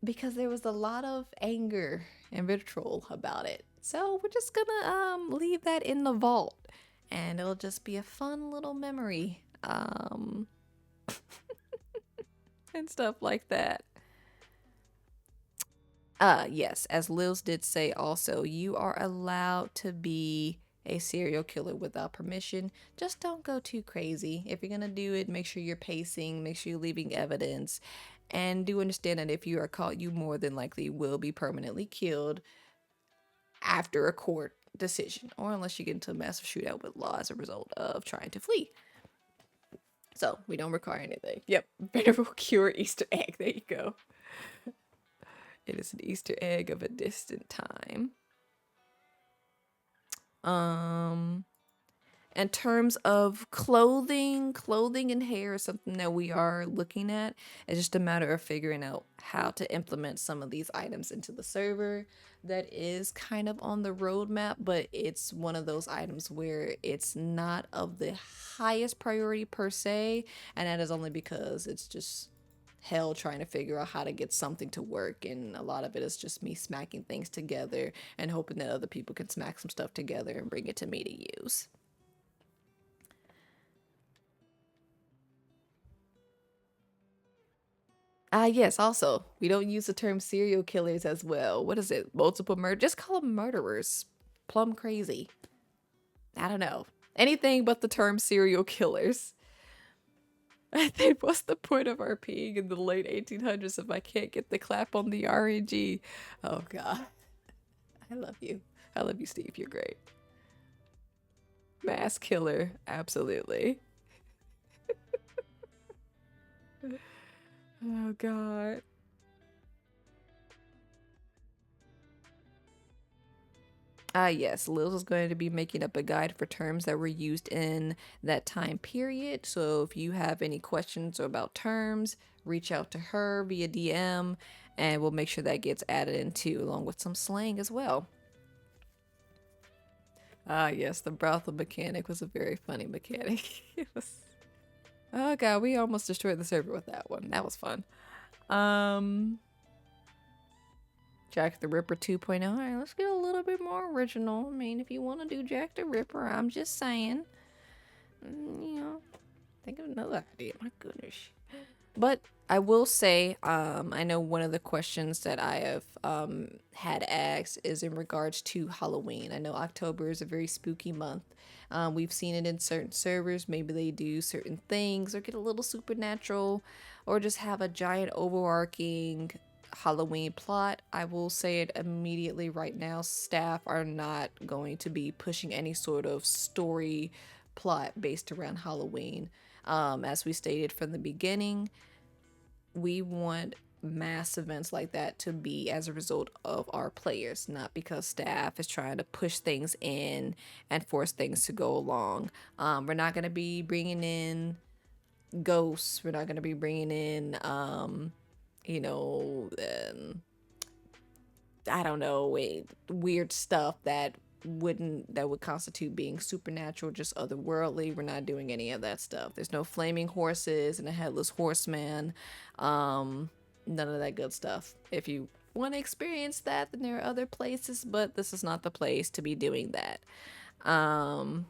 Speaker 1: Because there was a lot of anger and vitriol about it. So we're just gonna leave that in the vault, and it'll just be a fun little memory and stuff like that. Yes, as Lils did say also, you are allowed to be a serial killer without permission. Just don't go too crazy. If you're gonna do it, make sure you're pacing, make sure you're leaving evidence, and do understand that if you are caught, you more than likely will be permanently killed after a court decision, or unless you get into a massive shootout with law as a result of trying to flee. So we don't require anything. Yep, venerable cure Easter egg. There you go. It is an Easter egg of a distant time. In terms of clothing and hair is something that we are looking at. It's just a matter of figuring out how to implement some of these items into the server. That is kind of on the roadmap, but it's one of those items where it's not of the highest priority per se, and that is only because it's just hell trying to figure out how to get something to work, and a lot of it is just me smacking things together and hoping that other people can smack some stuff together and bring it to me to use. Yes, also, we don't use the term serial killers as well. What is it? Multiple murder? Just call them murderers. Plum crazy. I don't know. Anything but the term serial killers. I think, what's the point of RPing in the late 1800s if I can't get the clap on the RNG? Oh, God. I love you. I love you, Steve. You're great. Mass killer. Absolutely. Oh, God. Yes, Lils is going to be making up a guide for terms that were used in that time period. So if you have any questions about terms, reach out to her via DM, and we'll make sure that gets added into along with some slang as well. Yes, the brothel mechanic was a very funny mechanic. It was. Oh god, we almost destroyed the server with that one. That was fun. Jack the Ripper 2.0. All right, let's get a little bit more original. I mean, if you want to do Jack the Ripper, I'm just saying. Think of another idea. My goodness. But I will say, I know one of the questions that I have had asked is in regards to Halloween. I know October is a very spooky month. We've seen it in certain servers. Maybe they do certain things or get a little supernatural or just have a giant overarching Halloween plot. I will say it immediately right now. Staff are not going to be pushing any sort of story plot based around Halloween. As we stated from the beginning, we want mass events like that to be as a result of our players, not because staff is trying to push things in and force things to go along. We're not going to be bringing in ghosts. We're not going to be bringing in, you know, I don't know, weird stuff that would constitute being supernatural, just otherworldly. We're not doing any of that stuff. There's no flaming horses and a headless horseman. None of that good stuff. If you want to experience that, then there are other places, but this is not the place to be doing that. And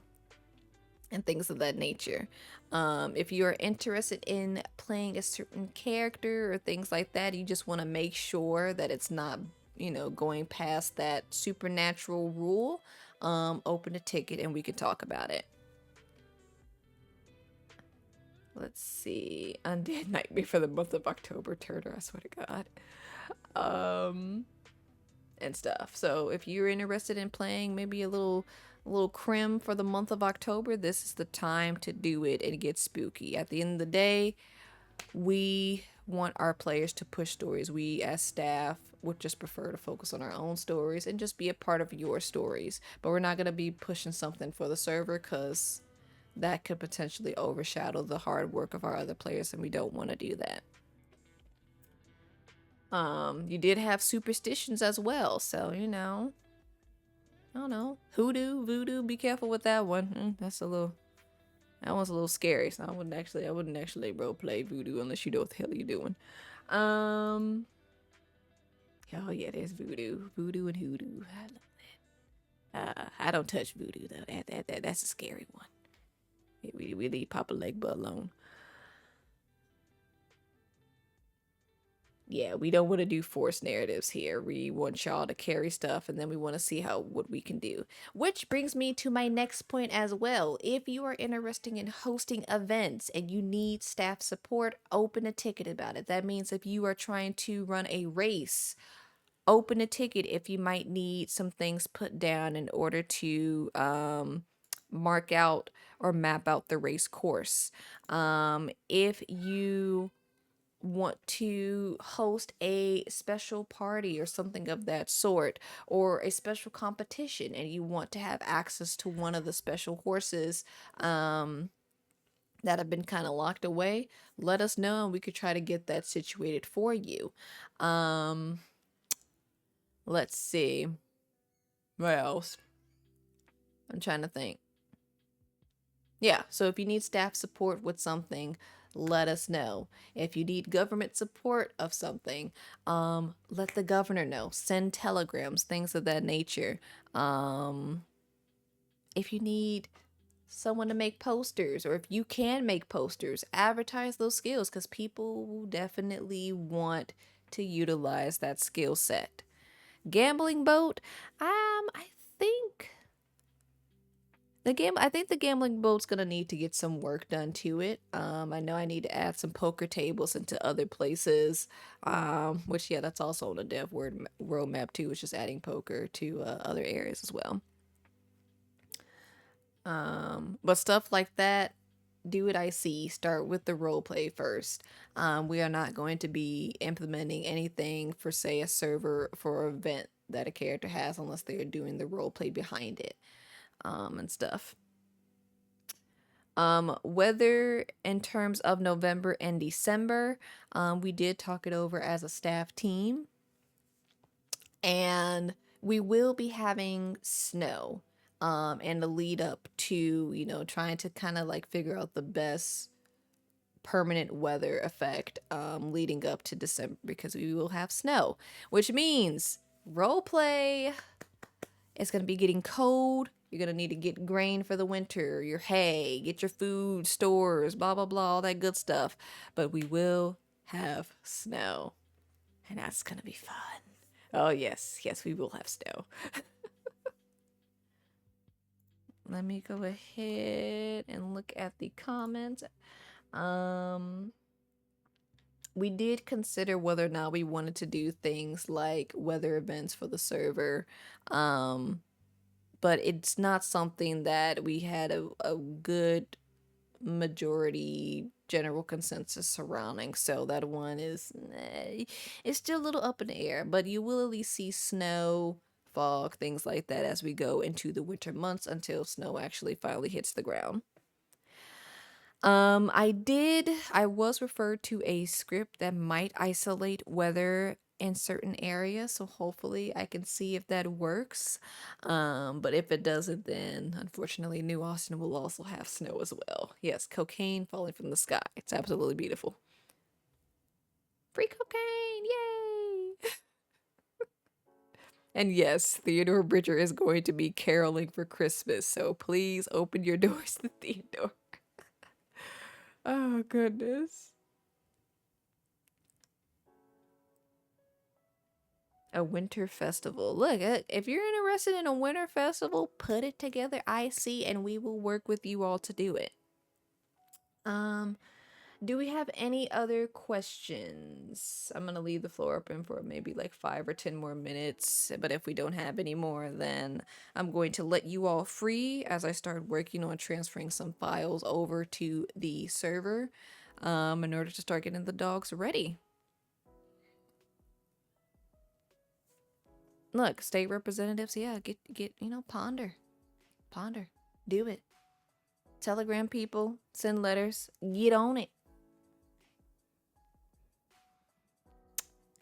Speaker 1: things of that nature. If you're interested in playing a certain character or things like that, you just want to make sure that it's not, going past that supernatural rule. Open a ticket and we can talk about it. Let's see. Undead Nightmare for the month of October, Turner, I swear to God. And stuff. So if you're interested in playing maybe a little crim for the month of October, this is the time to do it and get spooky. At the end of the day, we want our players to push stories. We as staff would just prefer to focus on our own stories and just be a part of your stories. But we're not going to be pushing something for the server because that could potentially overshadow the hard work of our other players, and we don't want to do that. You did have superstitions as well, so I don't know, hoodoo, voodoo. Be careful with that one. That one's a little scary. So I wouldn't actually role play voodoo unless you know what the hell you're doing. Um, oh yeah, there's voodoo and hoodoo. I love that. I don't touch voodoo though. That's a scary one. We leave Papa Legba alone. Yeah, we don't want to do forced narratives here. We want y'all to carry stuff and then we want to see what we can do. Which brings me to my next point as well. If you are interested in hosting events and you need staff support, open a ticket about it. That means if you are trying to run a race, open a ticket if you might need some things put down in order to mark out or map out the race course. If you want to host a special party or something of that sort, or a special competition, and you want to have access to one of the special horses that have been kind of locked away, let us know and we could try to get that situated for you. Let's see. What else? I'm trying to think. Yeah, so if you need staff support with something, let us know. If you need government support of something, let the governor know. Send telegrams, things of that nature. If you need someone to make posters, or if you can make posters, advertise those skills because people definitely want to utilize that skill set. Gambling boat, I think I think the gambling boat's gonna need to get some work done to it. I know I need to add some poker tables into other places. Which yeah, that's also on the dev word roadmap too. It's just adding poker to other areas as well. But stuff like that, do what I see. Start with the role play first. We are not going to be implementing anything for say a server for an event that a character has unless they are doing the role play behind it. And stuff. Whether in terms of November and December, we did talk it over as a staff team, and we will be having snow, and the lead up to trying to kind of like figure out the best permanent weather effect leading up to December because we will have snow, which means role play is going to be getting cold You're gonna need to get grain for the winter, your hay, get your food stores, blah blah blah, all that good stuff. But we will have snow, and that's gonna be fun. Oh yes, yes, we will have snow. Let me go ahead and look at the comments. Um, we did consider whether or not we wanted to do things like weather events for the server. Um, but it's not something that we had a good majority general consensus surrounding. So that one is it's still a little up in the air, but you will at least see snow, fog, things like that as we go into the winter months until snow actually finally hits the ground. I was referred to a script that might isolate weather in certain areas, so hopefully I can see if that works. But if it doesn't, then unfortunately New Austin will also have snow as well. Yes, cocaine falling from the sky. It's absolutely beautiful. Free cocaine, yay! And yes, Theodore Bridger is going to be caroling for Christmas, so please open your doors to Theodore. Oh goodness. A winter festival. Look, if you're interested in a winter festival, put it together, IC, and we will work with you all to do it. Um, do we have any other questions? I'm gonna leave the floor open for maybe like 5 or 10 more minutes, but if we don't have any more, then I'm going to let you all free as I start working on transferring some files over to the server, in order to start getting the dogs ready. Look, state representatives, yeah, get ponder, do it. Telegram people, send letters, get on it.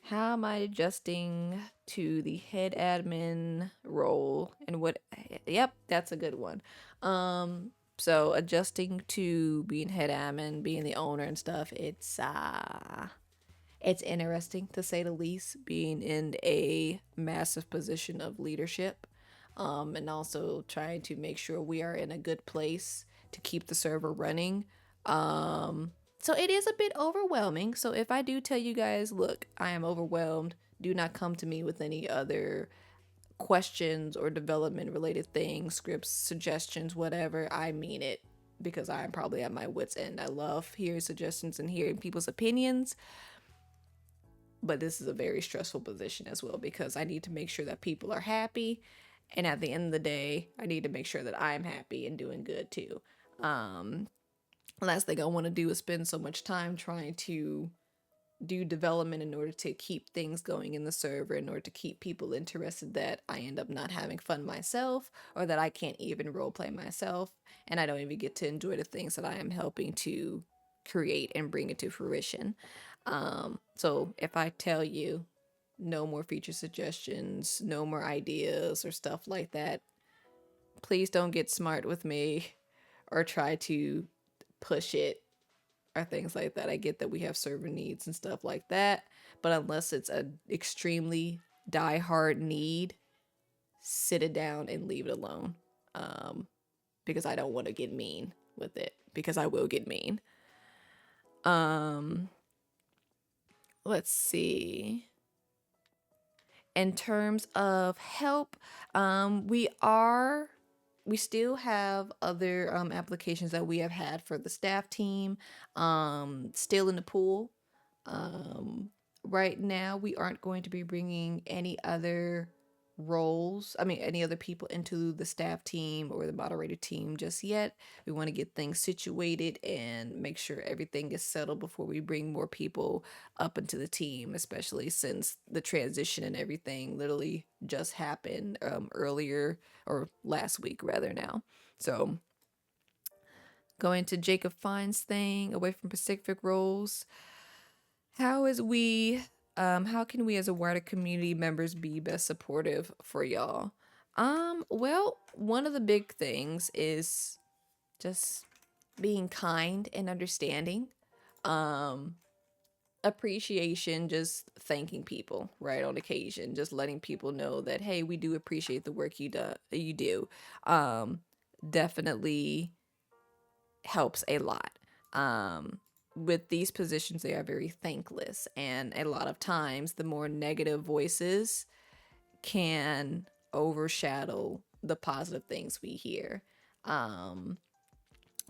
Speaker 1: How am I adjusting to the head admin role and what? Yep, that's a good one. So adjusting to being head admin, being the owner and stuff, it's interesting to say the least, being in a massive position of leadership, and also trying to make sure we are in a good place to keep the server running. So it is a bit overwhelming. So if I do tell you guys, look, I am overwhelmed, do not come to me with any other questions or development related things, scripts, suggestions, whatever. I mean it because I'm probably at my wits' end. I love hearing suggestions and hearing people's opinions, but this is a very stressful position as well because I need to make sure that people are happy, and at the end of the day I need to make sure that I'm happy and doing good too. Last thing I want to do is spend so much time trying to do development in order to keep things going in the server, in order to keep people interested, that I end up not having fun myself, or that I can't even roleplay myself, and I don't even get to enjoy the things that I am helping to create and bring it to fruition. So if I tell you no more feature suggestions, no more ideas or stuff like that, please don't get smart with me or try to push it or things like that. I get that we have server needs and stuff like that, but unless it's an extremely die-hard need, sit it down and leave it alone. Um, because I don't want to get mean with it, because I will get mean. Um, let's see. In terms of help, we still have other applications that we have had for the staff team, still in the pool. Um, right now, we aren't going to be bringing any other any other people into the staff team or the moderator team just yet. We want to get things situated and make sure everything is settled before we bring more people up into the team, especially since the transition and everything literally just happened earlier, or last week rather now. So going to Jacob Fine's thing, away from Pacific roles. How is we how can we as a wider community members be best supportive for y'all? Well, one of the big things is just being kind and understanding. Um appreciation, just thanking people right on occasion, just letting people know that hey, we do appreciate the work you do. um Definitely helps a lot. With these positions, they are very thankless, and a lot of times the more negative voices can overshadow the positive things we hear. um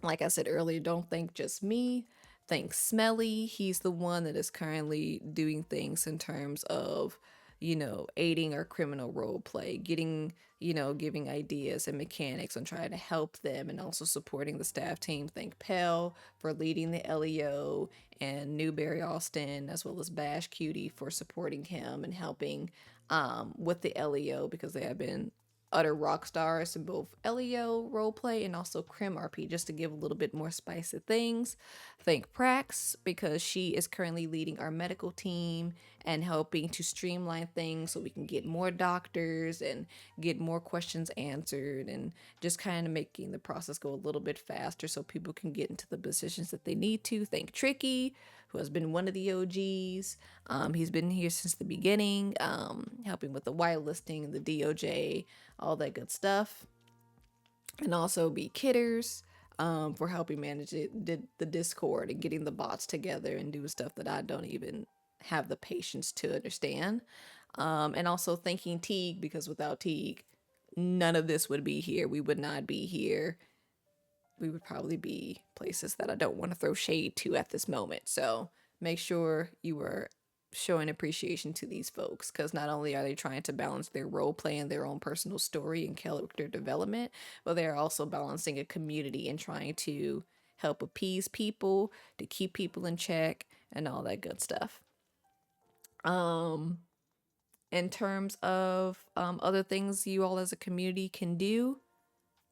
Speaker 1: like I said earlier, don't think just me. Think Smelly. He's the one that is currently doing things in terms of, aiding our criminal role play, getting, giving ideas and mechanics on trying to help them and also supporting the staff team. Thank Pell for leading the LEO and Newberry Austin, as well as Bash Cutie for supporting him and helping with the LEO because they have been utter rock stars in both LEO roleplay and also Crim RP, just to give a little bit more spice to things. Thank Prax because she is currently leading our medical team and helping to streamline things so we can get more doctors and get more questions answered and just kind of making the process go a little bit faster so people can get into the positions that they need to. Thank Tricky, who has been one of the OGs. He's been here since the beginning, helping with the whitelisting, the DOJ, all that good stuff. And also be Kidders, for helping manage the Discord and getting the bots together and doing stuff that I don't even have the patience to understand. And also thanking Teague, because without Teague, none of this would be here. We would not be here. We would probably be places that I don't want to throw shade to at this moment. So make sure you are showing appreciation to these folks, because not only are they trying to balance their role play and their own personal story and character development, but they are also balancing a community and trying to help appease people, to keep people in check, and all that good stuff. Um, in terms of other things you all as a community can do,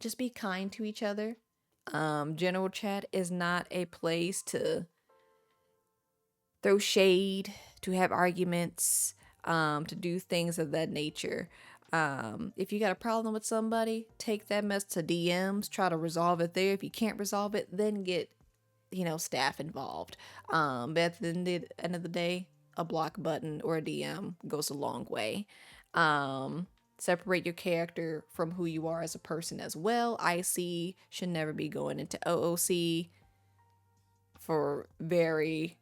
Speaker 1: just be kind to each other. General chat is not a place to throw shade, to have arguments, to do things of that nature. If you got a problem with somebody, take that mess to DMs, try to resolve it there. If you can't resolve it, then get, staff involved. But at the end of the day, a block button or a DM goes a long way. Separate your character from who you are as a person as well. IC should never be going into OOC for very,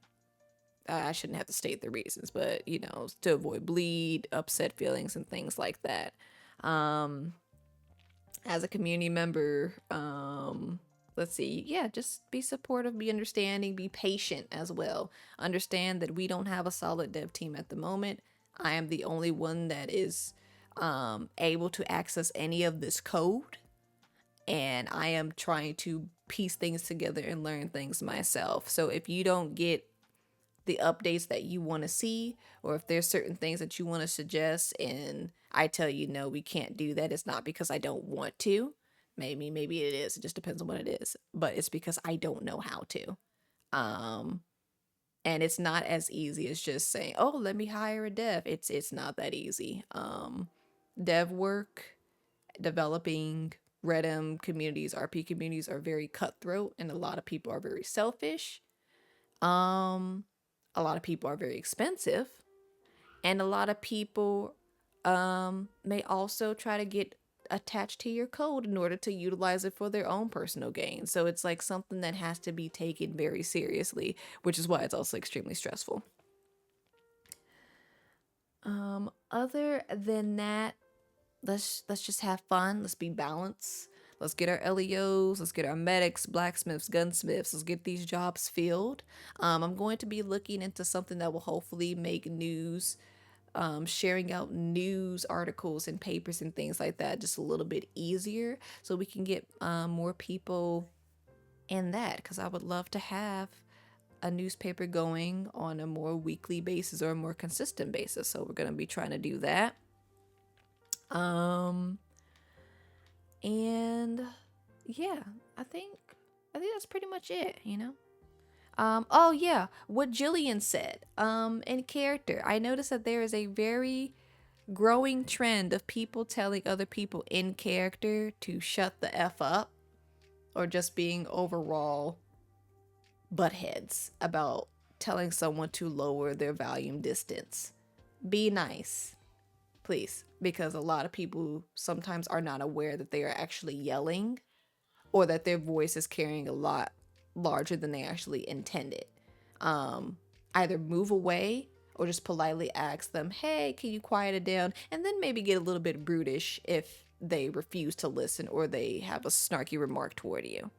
Speaker 1: I shouldn't have to state the reasons, but to avoid bleed, upset feelings, and things like that. As a community member, let's see, yeah, just be supportive, be understanding, be patient as well. Understand that we don't have a solid dev team at the moment. I am the only one that is able to access any of this code, and I am trying to piece things together and learn things myself. So if you don't get the updates that you want to see, or if there's certain things that you want to suggest and I tell you no, we can't do that, it's not because I don't want to. Maybe it is, it just depends on what it is, but it's because I don't know how to. And it's not as easy as just saying, oh, let me hire a dev. It's not that easy. Dev work, developing Redem communities, RP communities are very cutthroat, and a lot of people are very selfish. A lot of people are very expensive, and a lot of people may also try to get attached to your code in order to utilize it for their own personal gain. So it's like something that has to be taken very seriously, which is why it's also extremely stressful. Other than that, let's just have fun. Let's be balanced. Let's get our LEOs. Let's get our medics, blacksmiths, gunsmiths. Let's get these jobs filled. I'm going to be looking into something that will hopefully make news, sharing out news articles and papers and things like that just a little bit easier, so we can get more people in that. Because I would love to have a newspaper going on a more weekly basis or a more consistent basis. So we're going to be trying to do that. And yeah, I think that's pretty much it. Oh yeah, what Jillian said. In character, I noticed that there is a very growing trend of people telling other people in character to shut the F up, or just being overall buttheads about telling someone to lower their volume distance. Be nice, please, because a lot of people sometimes are not aware that they are actually yelling or that their voice is carrying a lot larger than they actually intended. Um, Either move away or just politely ask them, hey, can you quiet it down? And then maybe get a little bit brutish if they refuse to listen or they have a snarky remark toward you.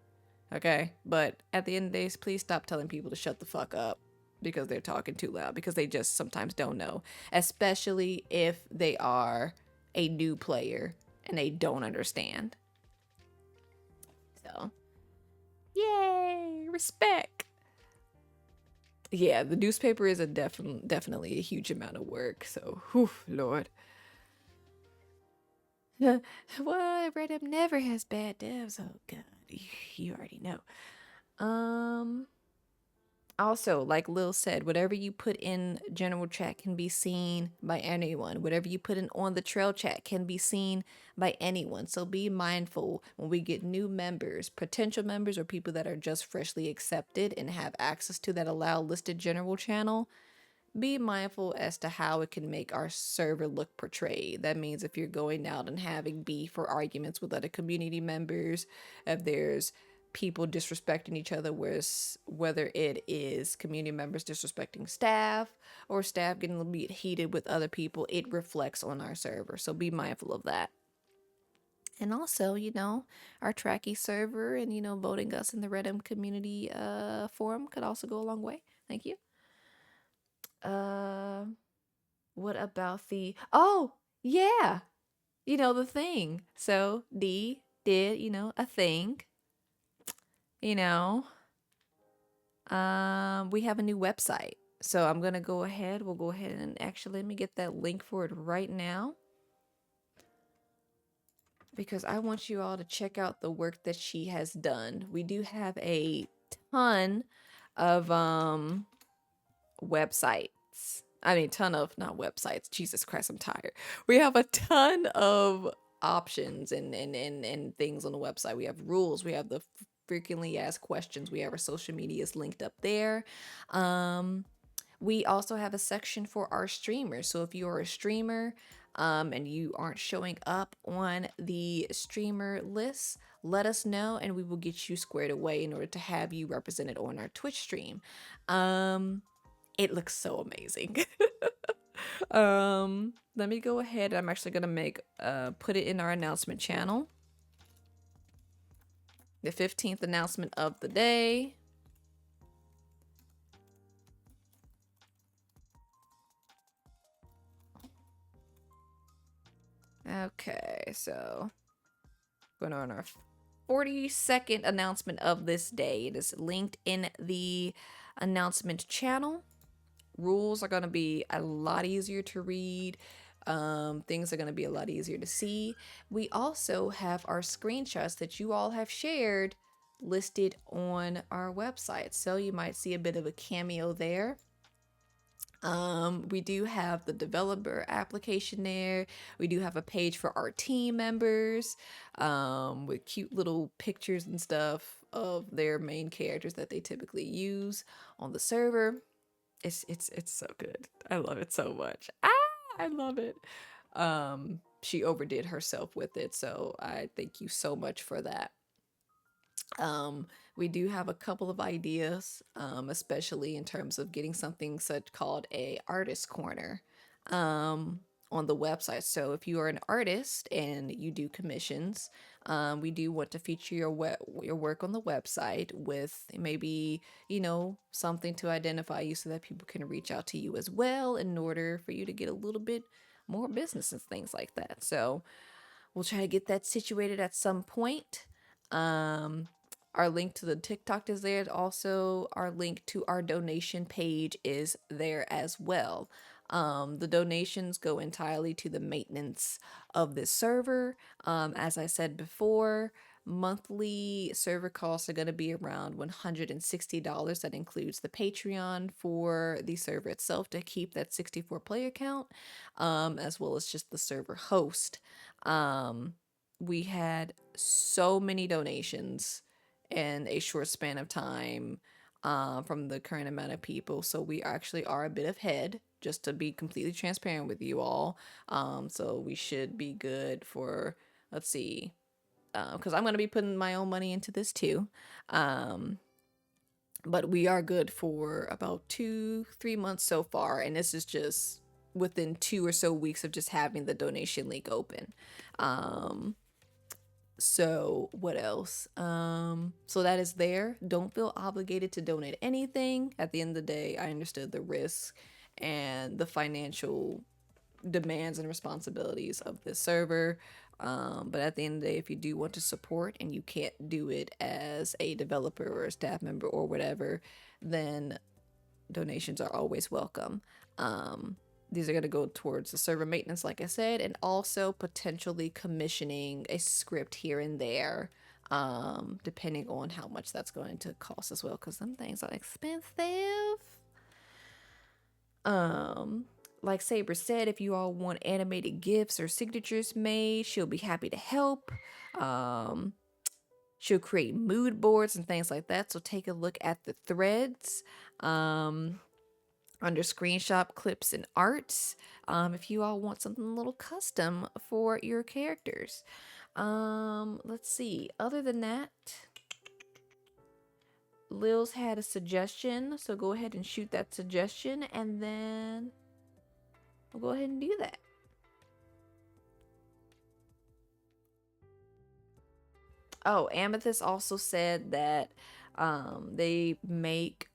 Speaker 1: Okay? But at the end of the day, please stop telling people to shut the fuck up because they're talking too loud, because they just sometimes don't know, especially if they are a new player and they don't understand. So, yay, respect. Yeah, the newspaper is definitely a huge amount of work. So, whew, Lord. Well, Reddit never has bad devs. Oh God, you already know. Also, like Lil said, whatever you put in general chat can be seen by anyone. Whatever you put in on the trail chat can be seen by anyone. So be mindful when we get new members, potential members, or people that are just freshly accepted and have access to that allow listed general channel. Be mindful as to how it can make our server look portrayed. That means if you're going out and having beef or arguments with other community members, if there's people disrespecting each other, whether it is community members disrespecting staff or staff getting a little bit heated with other people, it reflects on our server. So be mindful of that. And also, our Tracky server and, voting us in the Reddit community forum could also go a long way. Thank you. Uh, what about the, oh, yeah, the thing. So D did, a thing, you know, we have a new website. So I'm going to go ahead. We'll go ahead and actually let me get that link for it right now, because I want you all to check out the work that she has done. We do have a ton of websites. I mean, ton of, not websites. Jesus Christ, I'm tired. We have a ton of options and things on the website. We have rules. We have the frequently asked questions. We have our social medias linked up there. We also have a section for our streamers. So if you are a streamer and you aren't showing up on the streamer list, let us know and we will get you squared away in order to have you represented on our Twitch stream. It looks so amazing. Let me go ahead. I'm actually gonna put it in our announcement channel. The 15th announcement of the day. Okay, so going on our 42nd announcement of this day. It is linked in the announcement channel. Rules are going to be a lot easier to read. Things are going to be a lot easier to see. We also have our screenshots that you all have shared listed on our website. So you might see a bit of a cameo there. We do have the developer application there. We do have a page for our team members, with cute little pictures and stuff of their main characters that they typically use on the server. It's so good. I love it so much. I love it. She overdid herself with it, so I thank you so much for that. We do have a couple of ideas, especially in terms of getting something such called a artist corner on the website. So if you are an artist and you do commissions, we do want to feature your work on the website with maybe, something to identify you so that people can reach out to you as well in order for you to get a little bit more business and things like that. So we'll try to get that situated at some point. Our link to the TikTok is there. Also, our link to our donation page is there as well. The donations go entirely to the maintenance of this server. As I said before, monthly server costs are going to be around $160. That includes the Patreon for the server itself to keep that 64 player count, as well as just the server host. We had so many donations in a short span of time. from the current amount of people. So we actually are a bit ahead, just to be completely transparent with you all. So we should be good for, let's see, because I'm going to be putting my own money into this too. But we are good for about 2-3 months so far. And this is just within 2 or so weeks of just having the donation link open. So what else? So that is there. Don't feel obligated to donate anything. At the end of the day, I understood the risk and the financial demands and responsibilities of this server. But at the end of the day, if you do want to support and you can't do it as a developer or a staff member or whatever, then donations are always welcome. These are going to go towards the server maintenance, like I said, and also potentially commissioning a script here and there, depending on how much that's going to cost as well, because some things are expensive. Like Saber said, if you all want animated gifs or signatures made, she'll be happy to help. She'll create mood boards and things like that. So take a look at the threads under screenshot clips and arts, if you all want something a little custom for your characters. Let's see. Other than that, Lil's had a suggestion, so go ahead and shoot that suggestion, and then we'll go ahead and do that. Oh, Amethyst also said that they make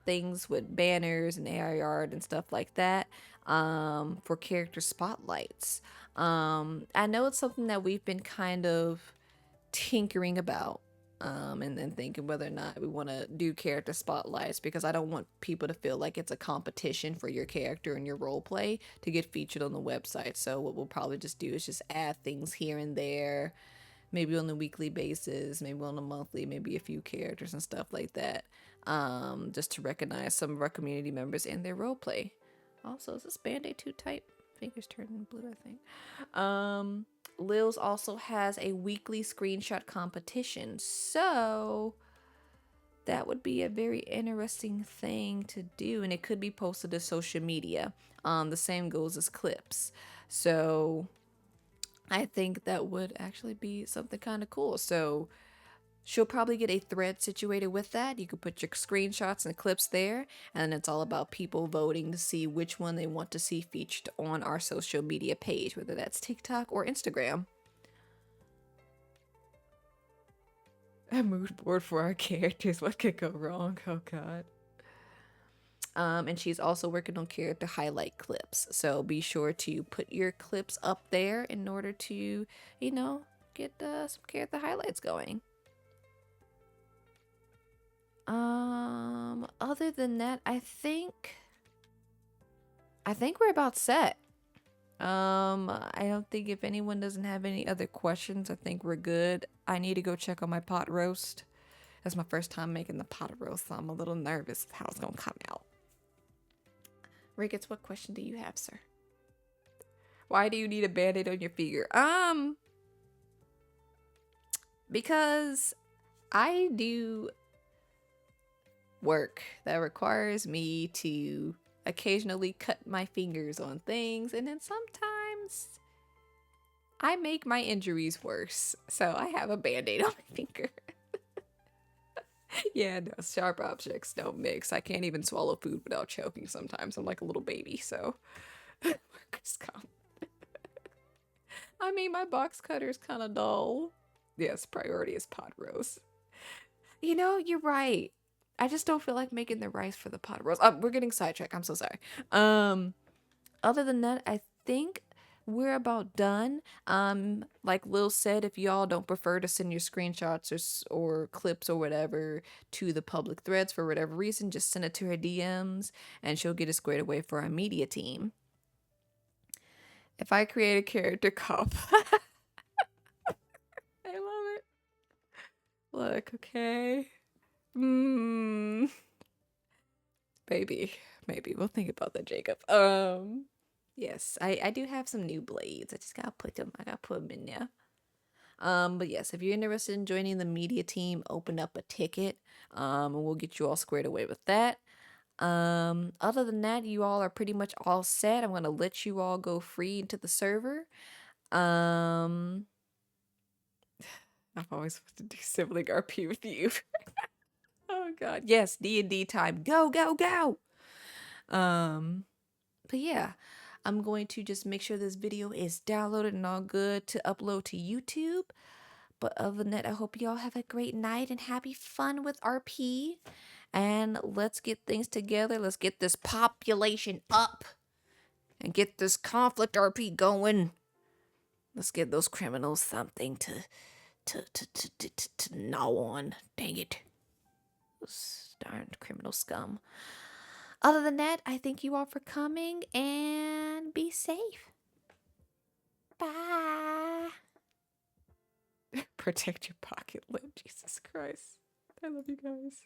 Speaker 1: things with banners and AI art and stuff like that for character spotlights. I know it's something that we've been kind of tinkering about, and then thinking whether or not we want to do character spotlights, because I don't want people to feel like it's a competition for your character and your role play to get featured on the website. So what we'll probably just do is just add things here and there, maybe on a weekly basis, maybe on a monthly, maybe a few characters and stuff like that, just to recognize some of our community members and their role play. Also, is this band-aid too tight? Fingers turning blue, I think. Lil's also has a weekly screenshot competition, so that would be a very interesting thing to do, and it could be posted to social media. The same goes as clips. So I think that would actually be something kind of cool. So she'll probably get a thread situated with that. You could put your screenshots and clips there, and it's all about people voting to see which one they want to see featured on our social media page, whether that's TikTok or Instagram. A mood board for our characters. What could go wrong? Oh god. And she's also working on character highlight clips. So be sure to put your clips up there in order to, get some character highlights going. Other than that, I think we're about set. I don't think, if anyone doesn't have any other questions, I think we're good. I need to go check on my pot roast. That's my first time making the pot roast, so I'm a little nervous of how it's gonna come out. Ricketts, what question do you have, sir? Why do you need a band-aid on your finger? Because I do work that requires me to occasionally cut my fingers on things, and then sometimes I make my injuries worse. So I have a band-aid on my finger. Yeah, no, sharp objects don't mix. I can't even swallow food without choking sometimes. I'm like a little baby, so workers comp. I mean, my box cutter's kind of dull. Yes, priority is pot roast. You're right. I just don't feel like making the rice for the pot roast. We're getting sidetracked. I'm so sorry. Other than that, I think we're about done. Like Lil said, if y'all don't prefer to send your screenshots or clips or whatever to the public threads for whatever reason, just send it to her DMs and she'll get it squared away for our media team. If I create a character cop, I love it. Look, okay. Maybe we'll think about that, Jacob. Yes, I do have some new blades. I just gotta put them in there. But yes, if you're interested in joining the media team, open up a ticket, and we'll get you all squared away with that. Other than that, you all are pretty much all set. I'm gonna let you all go free into the server. Um, I've always wanted to do sibling RP with you. Oh god, yes, D&D time. Go, go, go. But yeah, I'm going to just make sure this video is downloaded and all good to upload to YouTube. But other than that, I hope y'all have a great night and happy fun with RP. And let's get things together. Let's get this population up and get this conflict RP going. Let's give those criminals something to gnaw on. Dang it. Those darn criminal scum. Other than that, I thank you all for coming and be safe. Bye. Protect your pocket lid, Jesus Christ. I love you guys.